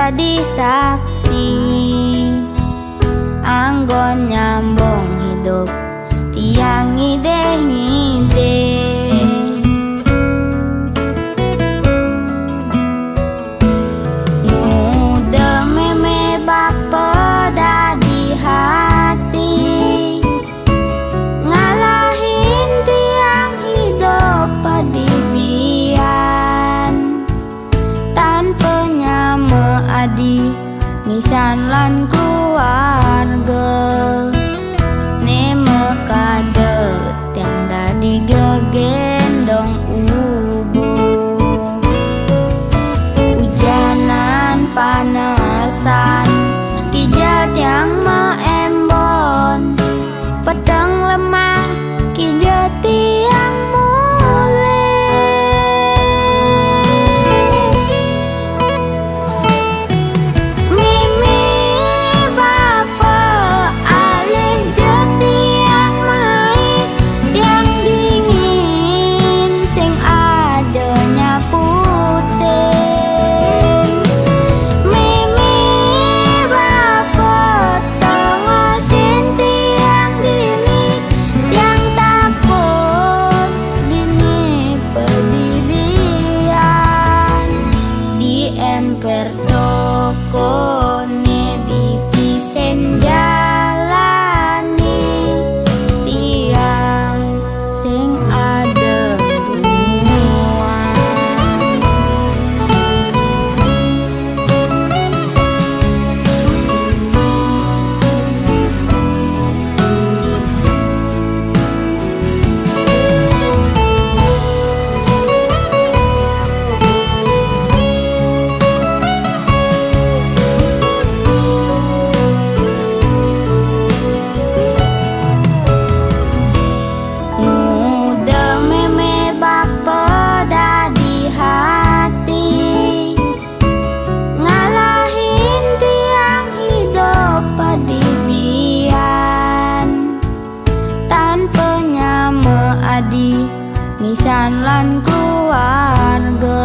dadi saksi anggon nyambung hidup tiang ngide-ngide. Nu meme bape dadi hati ngalahin tiang hidup padidian tanpa nyame adi misan lan keluarga neme kadet yang dadi gegendong ubu hujanan panesan kijat yang meembon pedang lemah kijat yang misan lan keluarga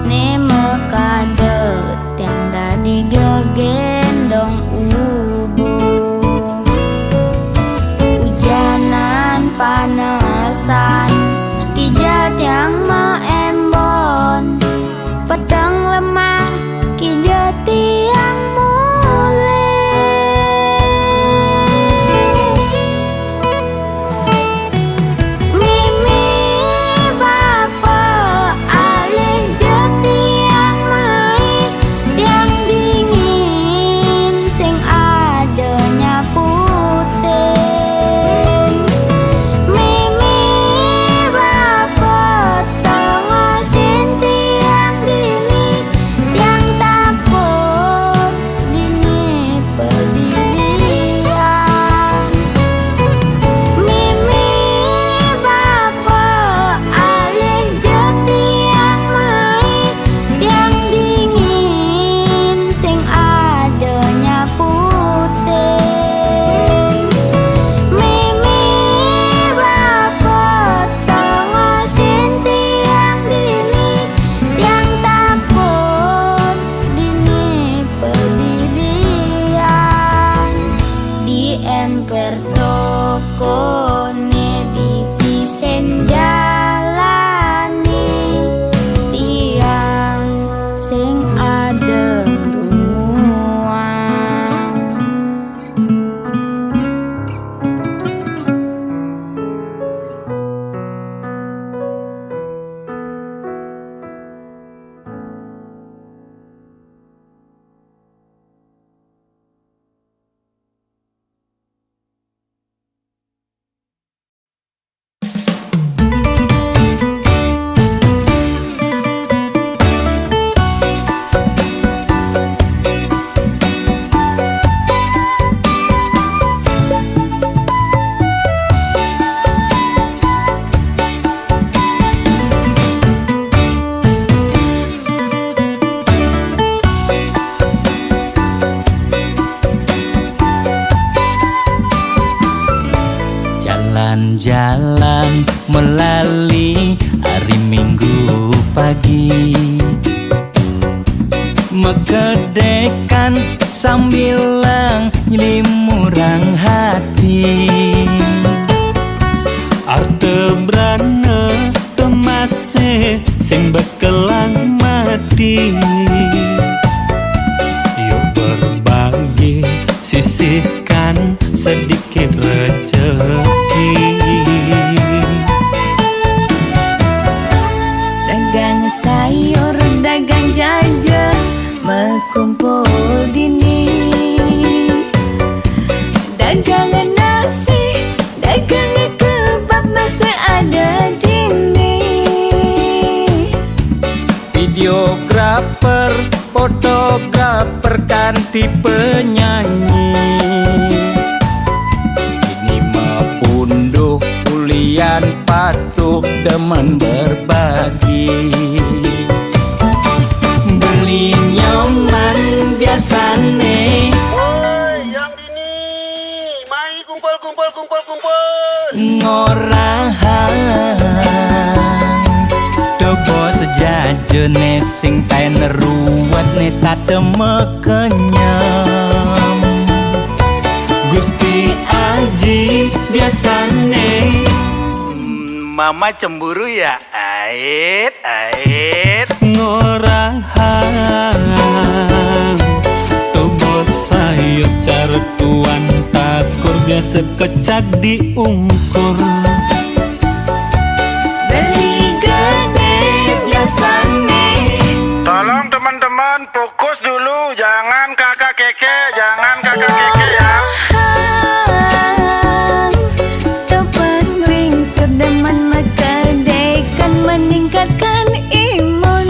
neme kadet yang dadi gegendong ubu hujanan panesan kijat yang meembon pedang lemah kijat yang jalan melalui hari Minggu pagi, mekedekan sambil lang nyelimurang hati. Artebrana temase sing bekelang mati. Yuk berbagi sisihkan sedikit rezeki. Dagang sayur, dagang jajan, berkumpul dini. Dagang nasi, dagang kebab masih ada dini. Videografer, fotografer ganti penyanyi. Ini mepunduh kulian patuh demen berbagi. Beli nyaman biasane Woi, yang dini, mari kumpul. ngorahang Dobo sejajene sing tae neruwat nis tateme kenyam. Gusti Aji biasane Mama cemburu ya ait ngorahang Tobo sayur cartuan takur biasa kecak diungkur. Beli gede biasane. Tolong teman-teman fokus dulu, jangan kakak keke ya. Topan ring sedeman mekedekan meningkatkan imun.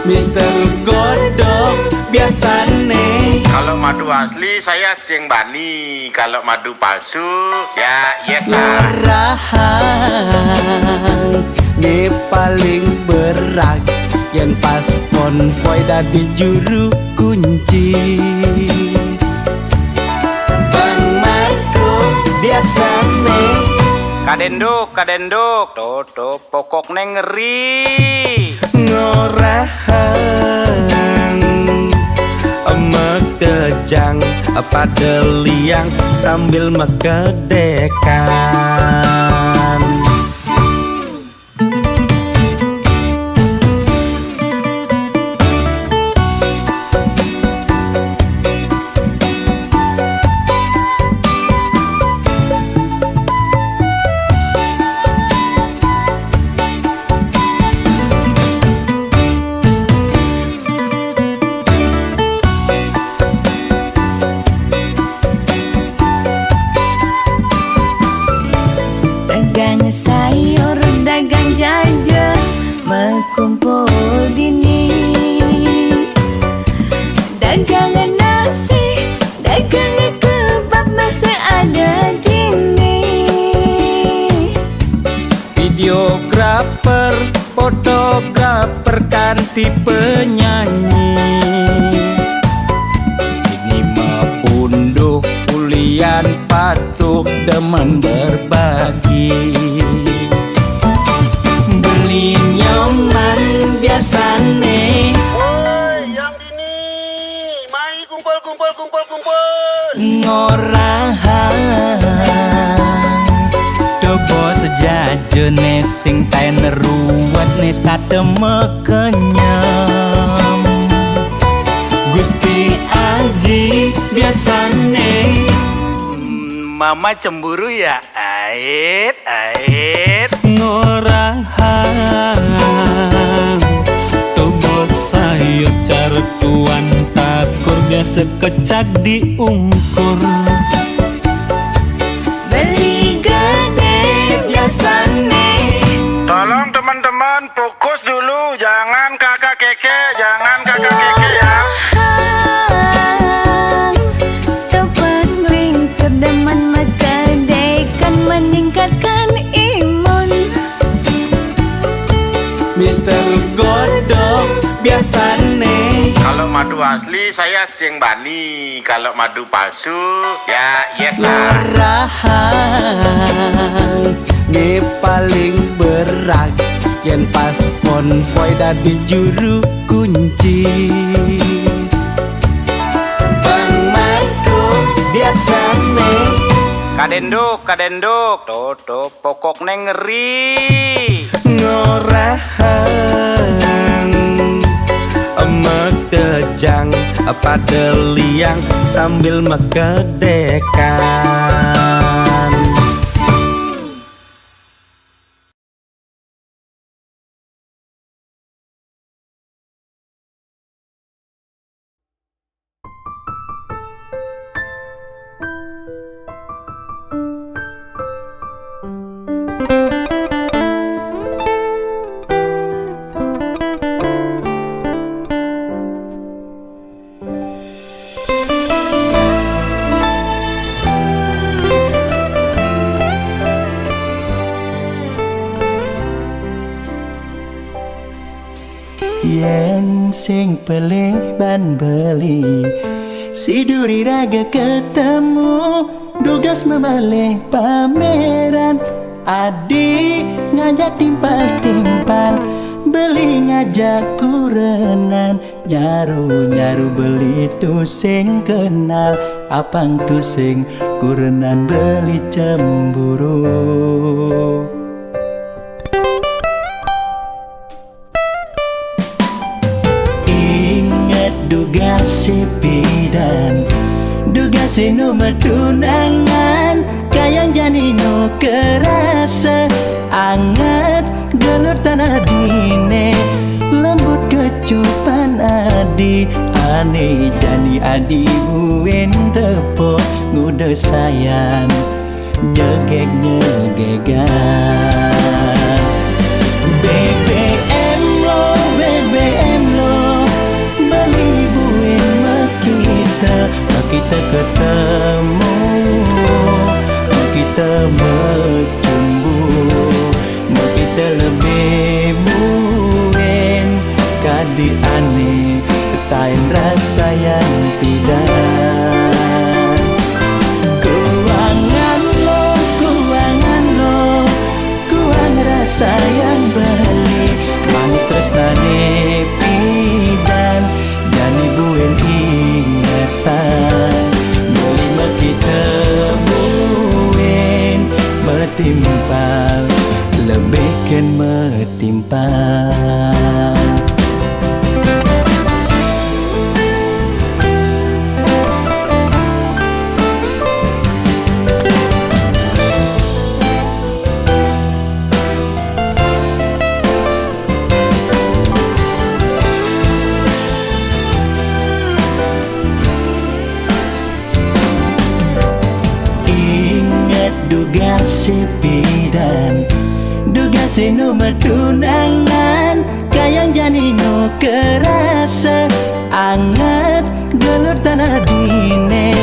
Mister Godok biasane Kalau madu asli saya sing bani, kalau madu palsu ya yes lah. ngorahang Ni paling berat yen pas konvoy dadi juru kunci. Bang Marco biasane Kadenduk Toto pokok neng ngeri. ngorahang Mekejang pada liang sambil mekedekan. Dagang sayur, dagang jajan, berkumpul dini. Dagang nasi, dagang kebab masih ada dini. Videografer, fotografer ganti penyanyi. Ini mepunduh kulian patuh demen berbagi. Beli nyaman biasane Woi, yang dini, mari kumpul. ngorahang Dobo sejajene sing tae neruwat nis tateme kenyam. Gusti Aji biasane Mama cemburu ya ait ngorahang Tobo sayur cartuan takur biasa kecak diungkur. Beli gede biasane. Tolong teman-teman fokus dulu, jangan kakak keke ya. Topan ring sedeman mekedekan meningkatkan imun. Mister Godok biasane Kalau madu asli saya sing bani, kalau madu palsu ya yes lah. ngorahang Ni paling berat yen pas konvoy dadi juru kunci. Bang Marco biasane kadenduk, tuh pokok neng ngeri. ngorahan mekejang pada liang sambil mekedekan. Yen sing pelih ban beli Siduri raga ketemu Dugas membalik pameran Adi ngajak timpal-timpal Beli ngajak kurenan Nyaru-nyaru beli tu sing kenal Apang tu sing kurenan beli cemburu. Duga si pidan Duga si nomor tunangan Kayang jani no kerasa Anget gelur tanah dine Lembut kecupan adi Ane jani adi buen tepo Ngude sayang Nyegeg-nyegegan BBM lo Beli buin kita ketemu kita bercumbu kita lebih buin kadi aneh ketain rasa yang tidak. Kuangan lo kuang rasa yang beli manis tresnane pidan jani buin ingatan melima kita buin metimpal lebihkan metimpal. Duga si pidan Duga si nomor tunangan Kayang jani no kerasa Anget gelur tanah dine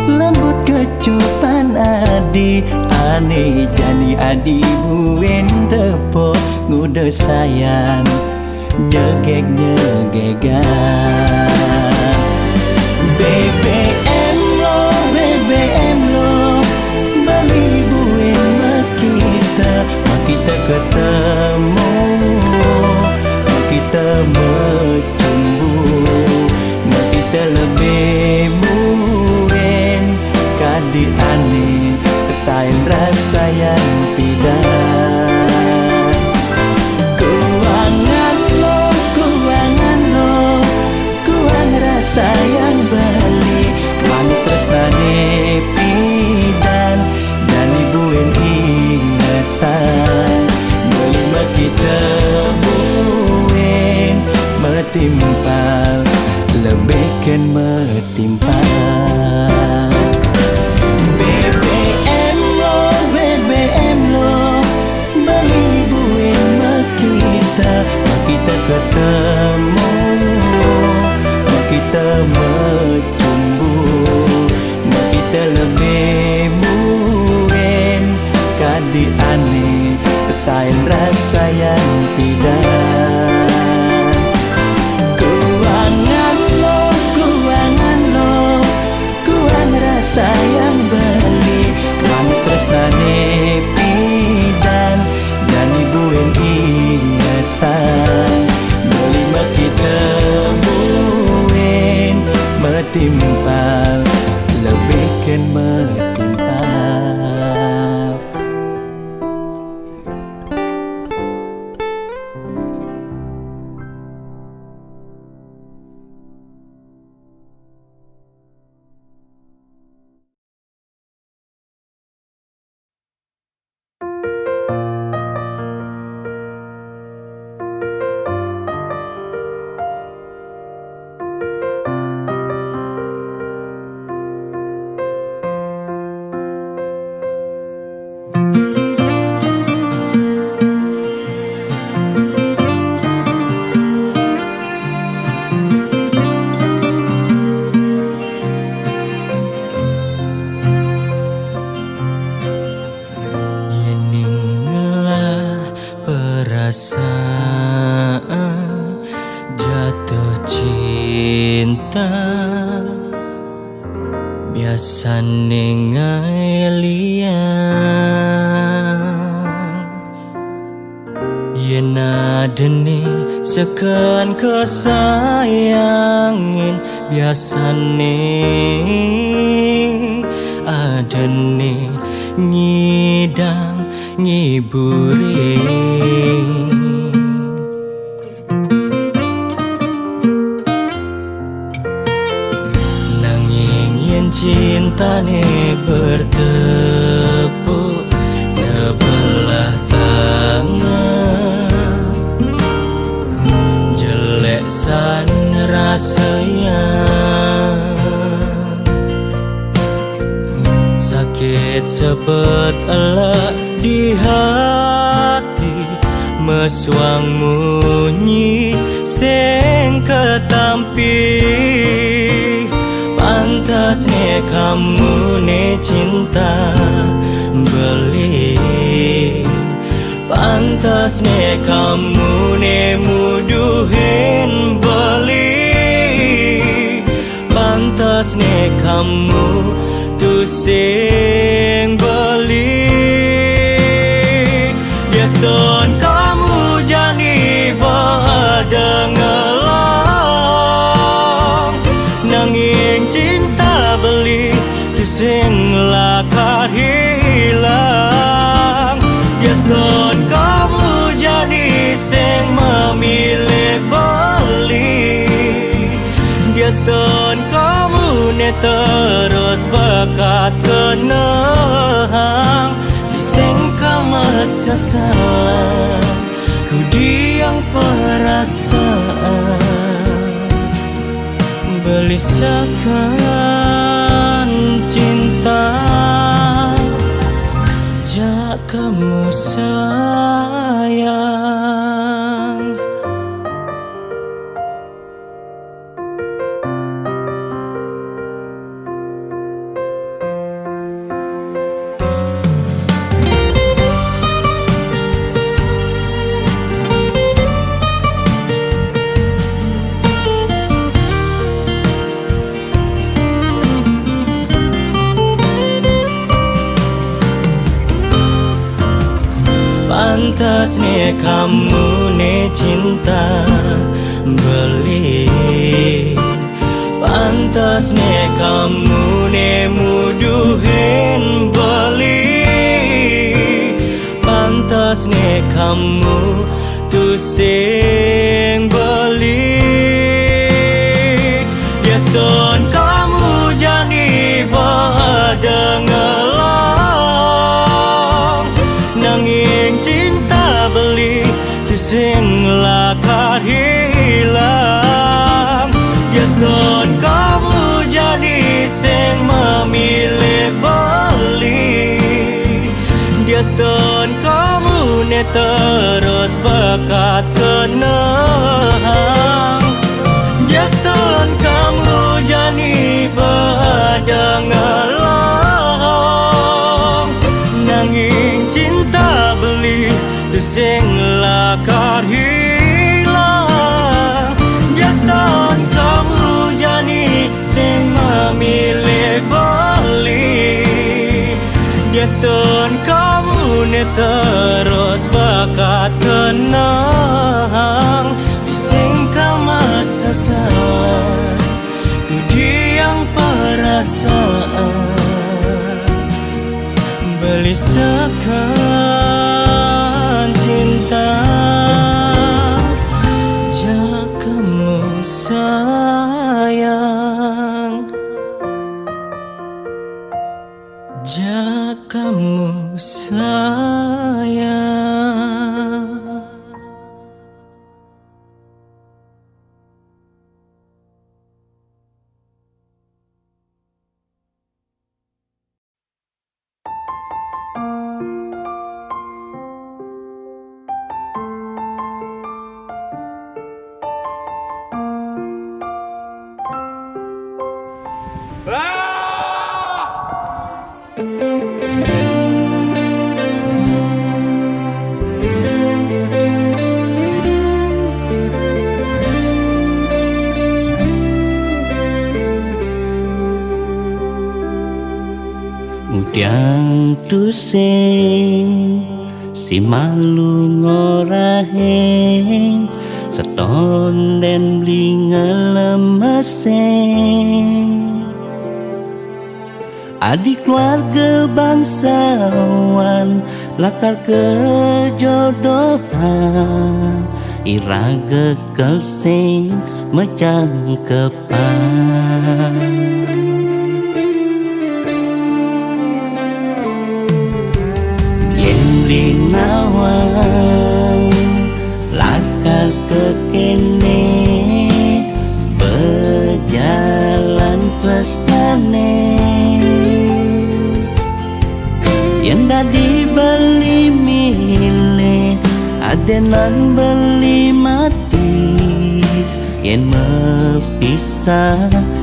Lembut kecupan adi Ane jani adi buen tepo Ngude sayang Nyegeg-nyegegan BBM lo Beli buin kita ketemu kita bercumbu kita lebih buin kadi aneh ketain rasa yang tidak. Kuangan lo kuang rasa yang beli manis tresnane pidan dan ibuin ingatan melima kita buin metimpal lebihkan metimpal. BBM lo beli buin kita ketemu kita bercumbu kita lebih buin kadi aneh ketain rasa yang tidak. Kuangan lo kuang rasa yang beli manis tresnane pidan dan ibuin ingatan melima kita ken metimpa. Perasaan jatuh cinta biasa nengai liang yen adene sekan kesayangin biasane adene ngidang ngiburin nanging yen cintane bertepuk sebelah tangan jelek san rasanya sakit sepet elak di hati mesuang munyi sing ketampi pantasnya kamu ne cinta beli pantasnya kamu ne muduhin beli pantasnya kamu tuh sing beli Biaston kamu jani badang ngelang nanging cinta beli tuh sing lakar hilang Biaston kamu jani sing memilih beli Biaston kamu ne terus bakat kenang sing masa salah ku diam perasaan belisakan cinta jak kamu sayang pantasnya kamu ne cinta beli pantasnya kamu ne muduhin beli pantasnya kamu tuh sing beli Biaston kamu jani badang ngelang nanging cinta beli tuh sing lakar hilang Biaston kamu jani sing memilih beli Biaston kamu ne terus bakat kenang Biaston kamu jani badang ngelang nanging cinta beli tuh sing lakar hilang Biaston kamu jani sing memilih beli Biaston kamu ne terus bakat kenang sing masa salah ku diam perasaan kisahkan cinta, jagamu sayang, jagamu sayang. Udiang tusing si malu ngoraheng seton dan blinga lemeseng. Adik keluarga bangsawan lakar kejodohan, iraga kelseng mecang kepan. Nawang lakar ke kene berjalan tresnane, yang dadi beli milih adenan beli mati, yang mepisah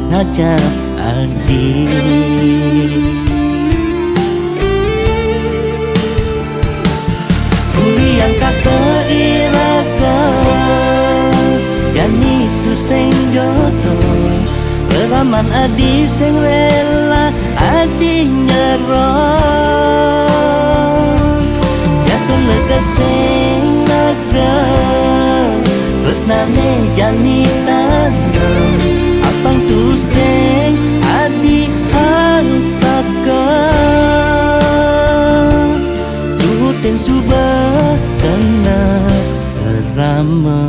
ngajak adik. Yang kasta iraga jani tu sing jodoh, lelaman adi sing rela adi nyerah. Jaston lega sing lega tresnane jani tandem, apang tu sing adi antakan tutin subah kena rama.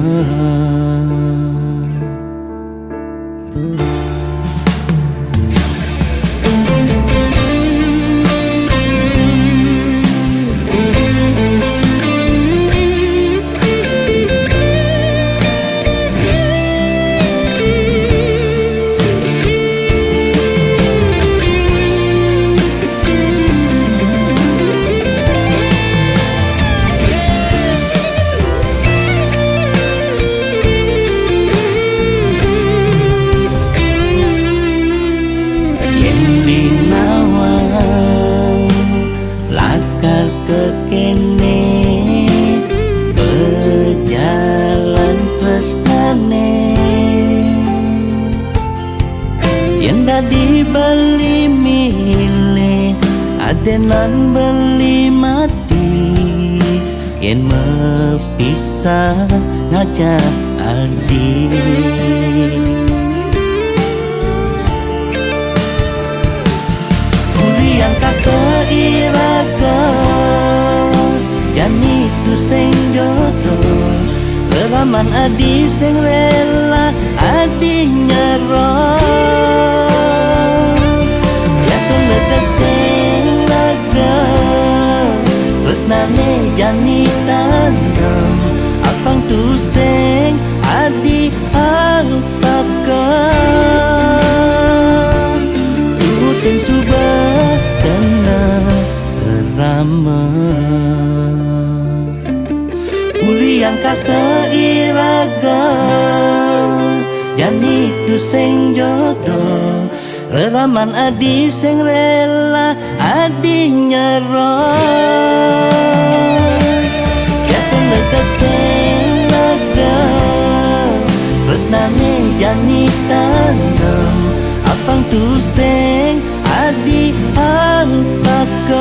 Dibeli milih adenan beli mati, yang mepisah ngajak adik. Kuliah kasta iraga jani tu sing jodoh, lelaman adi sing rela adi nyerah. Sing laga tresnane jani tandem, apang tu sing adi alpakan tutin subah kena rama. Uliang kasta iraga jani tu sing jodoh, lelaman adi sing rela adi nyerah. Jaston lega sing lega tresnane jani tandem, apang tu sing adi antakan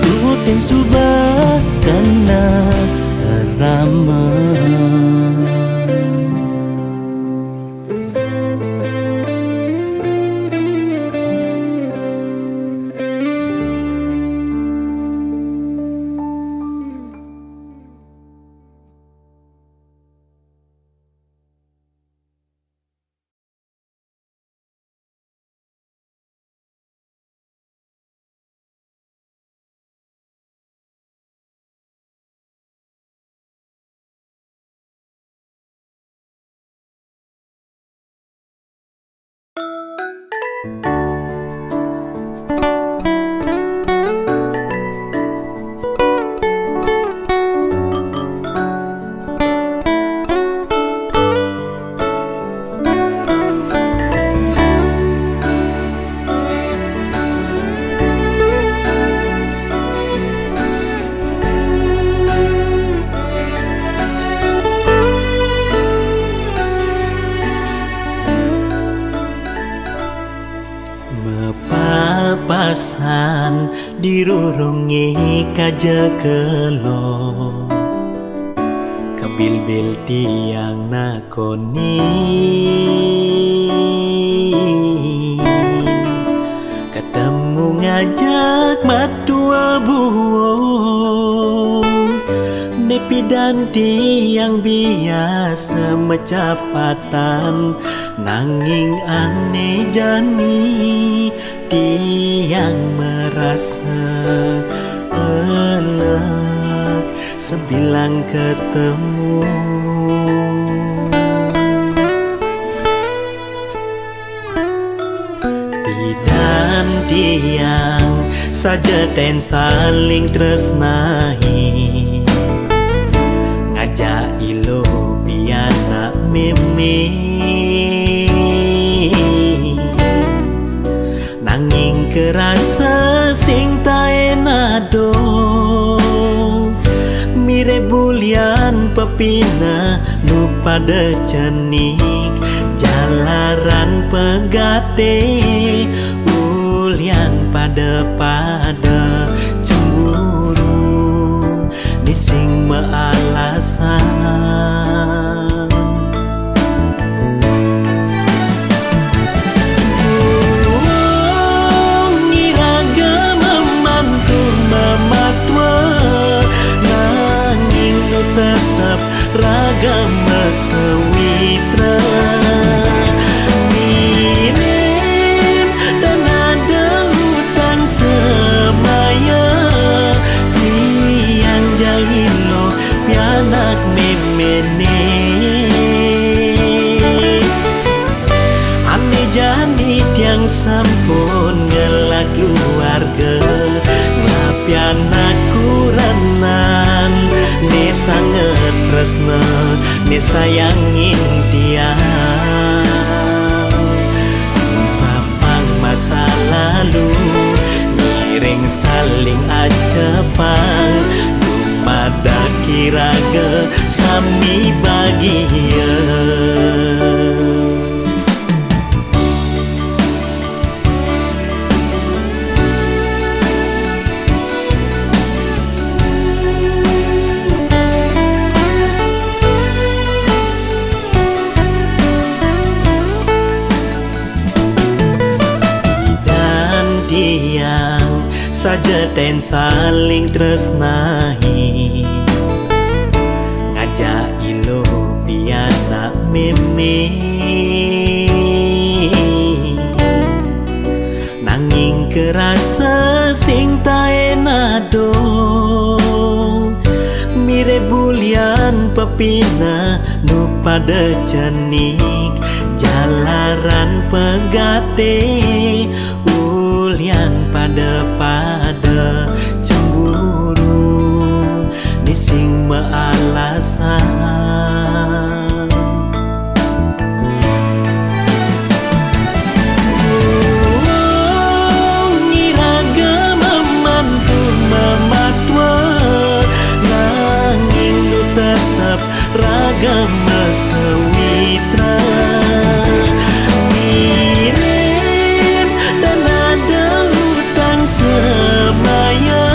tutin subah kena rama. Mepapasan dirurungi kajekelo kebil-bil tiang nakoni ketemu ngajak matua buo nepi dan tiang biasa mecepatan nanging aneh jani tiang merasa elek sebilang ketemu dan tiang saja dan saling tresnahi ngajak ilo piana meme nanging kerasa sing tak enado mire bulian pepina nu pada cenik jalaran pegate ulian pada cemburu nising mealasan tetap ragam sewitra mirim dan ada hutang semaya tiang jalin lo pianak memene ane jani tiang sampun ngelak keluarga ngapianak kuranan ne sangat tresna ne sayangin tiang sapang masa lalu ngiring saling acepang dumada kiraga sami bahagia saja dan saling tresnahi ngajak ilo piana meme nanging kerasa sing tak enado mire bulian pepina nu pada cenik jalaran pegate ulian pada cemburu nising mealasan ngiraga memantu mematua nanging nu tetap ragam sewitra semaya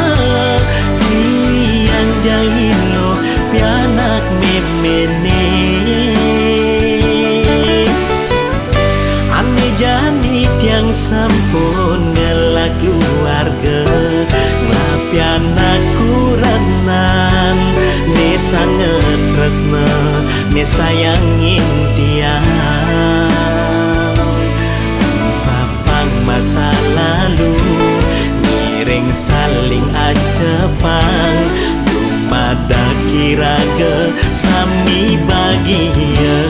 tiang jalin lo pianak memene ane jani tiang sampun ngelak keluarga ngapianak kuranan ne sangat tresna ne sayangin tiang sapang masa lalu ngiring saling acepang dumada kiraga sami bahagia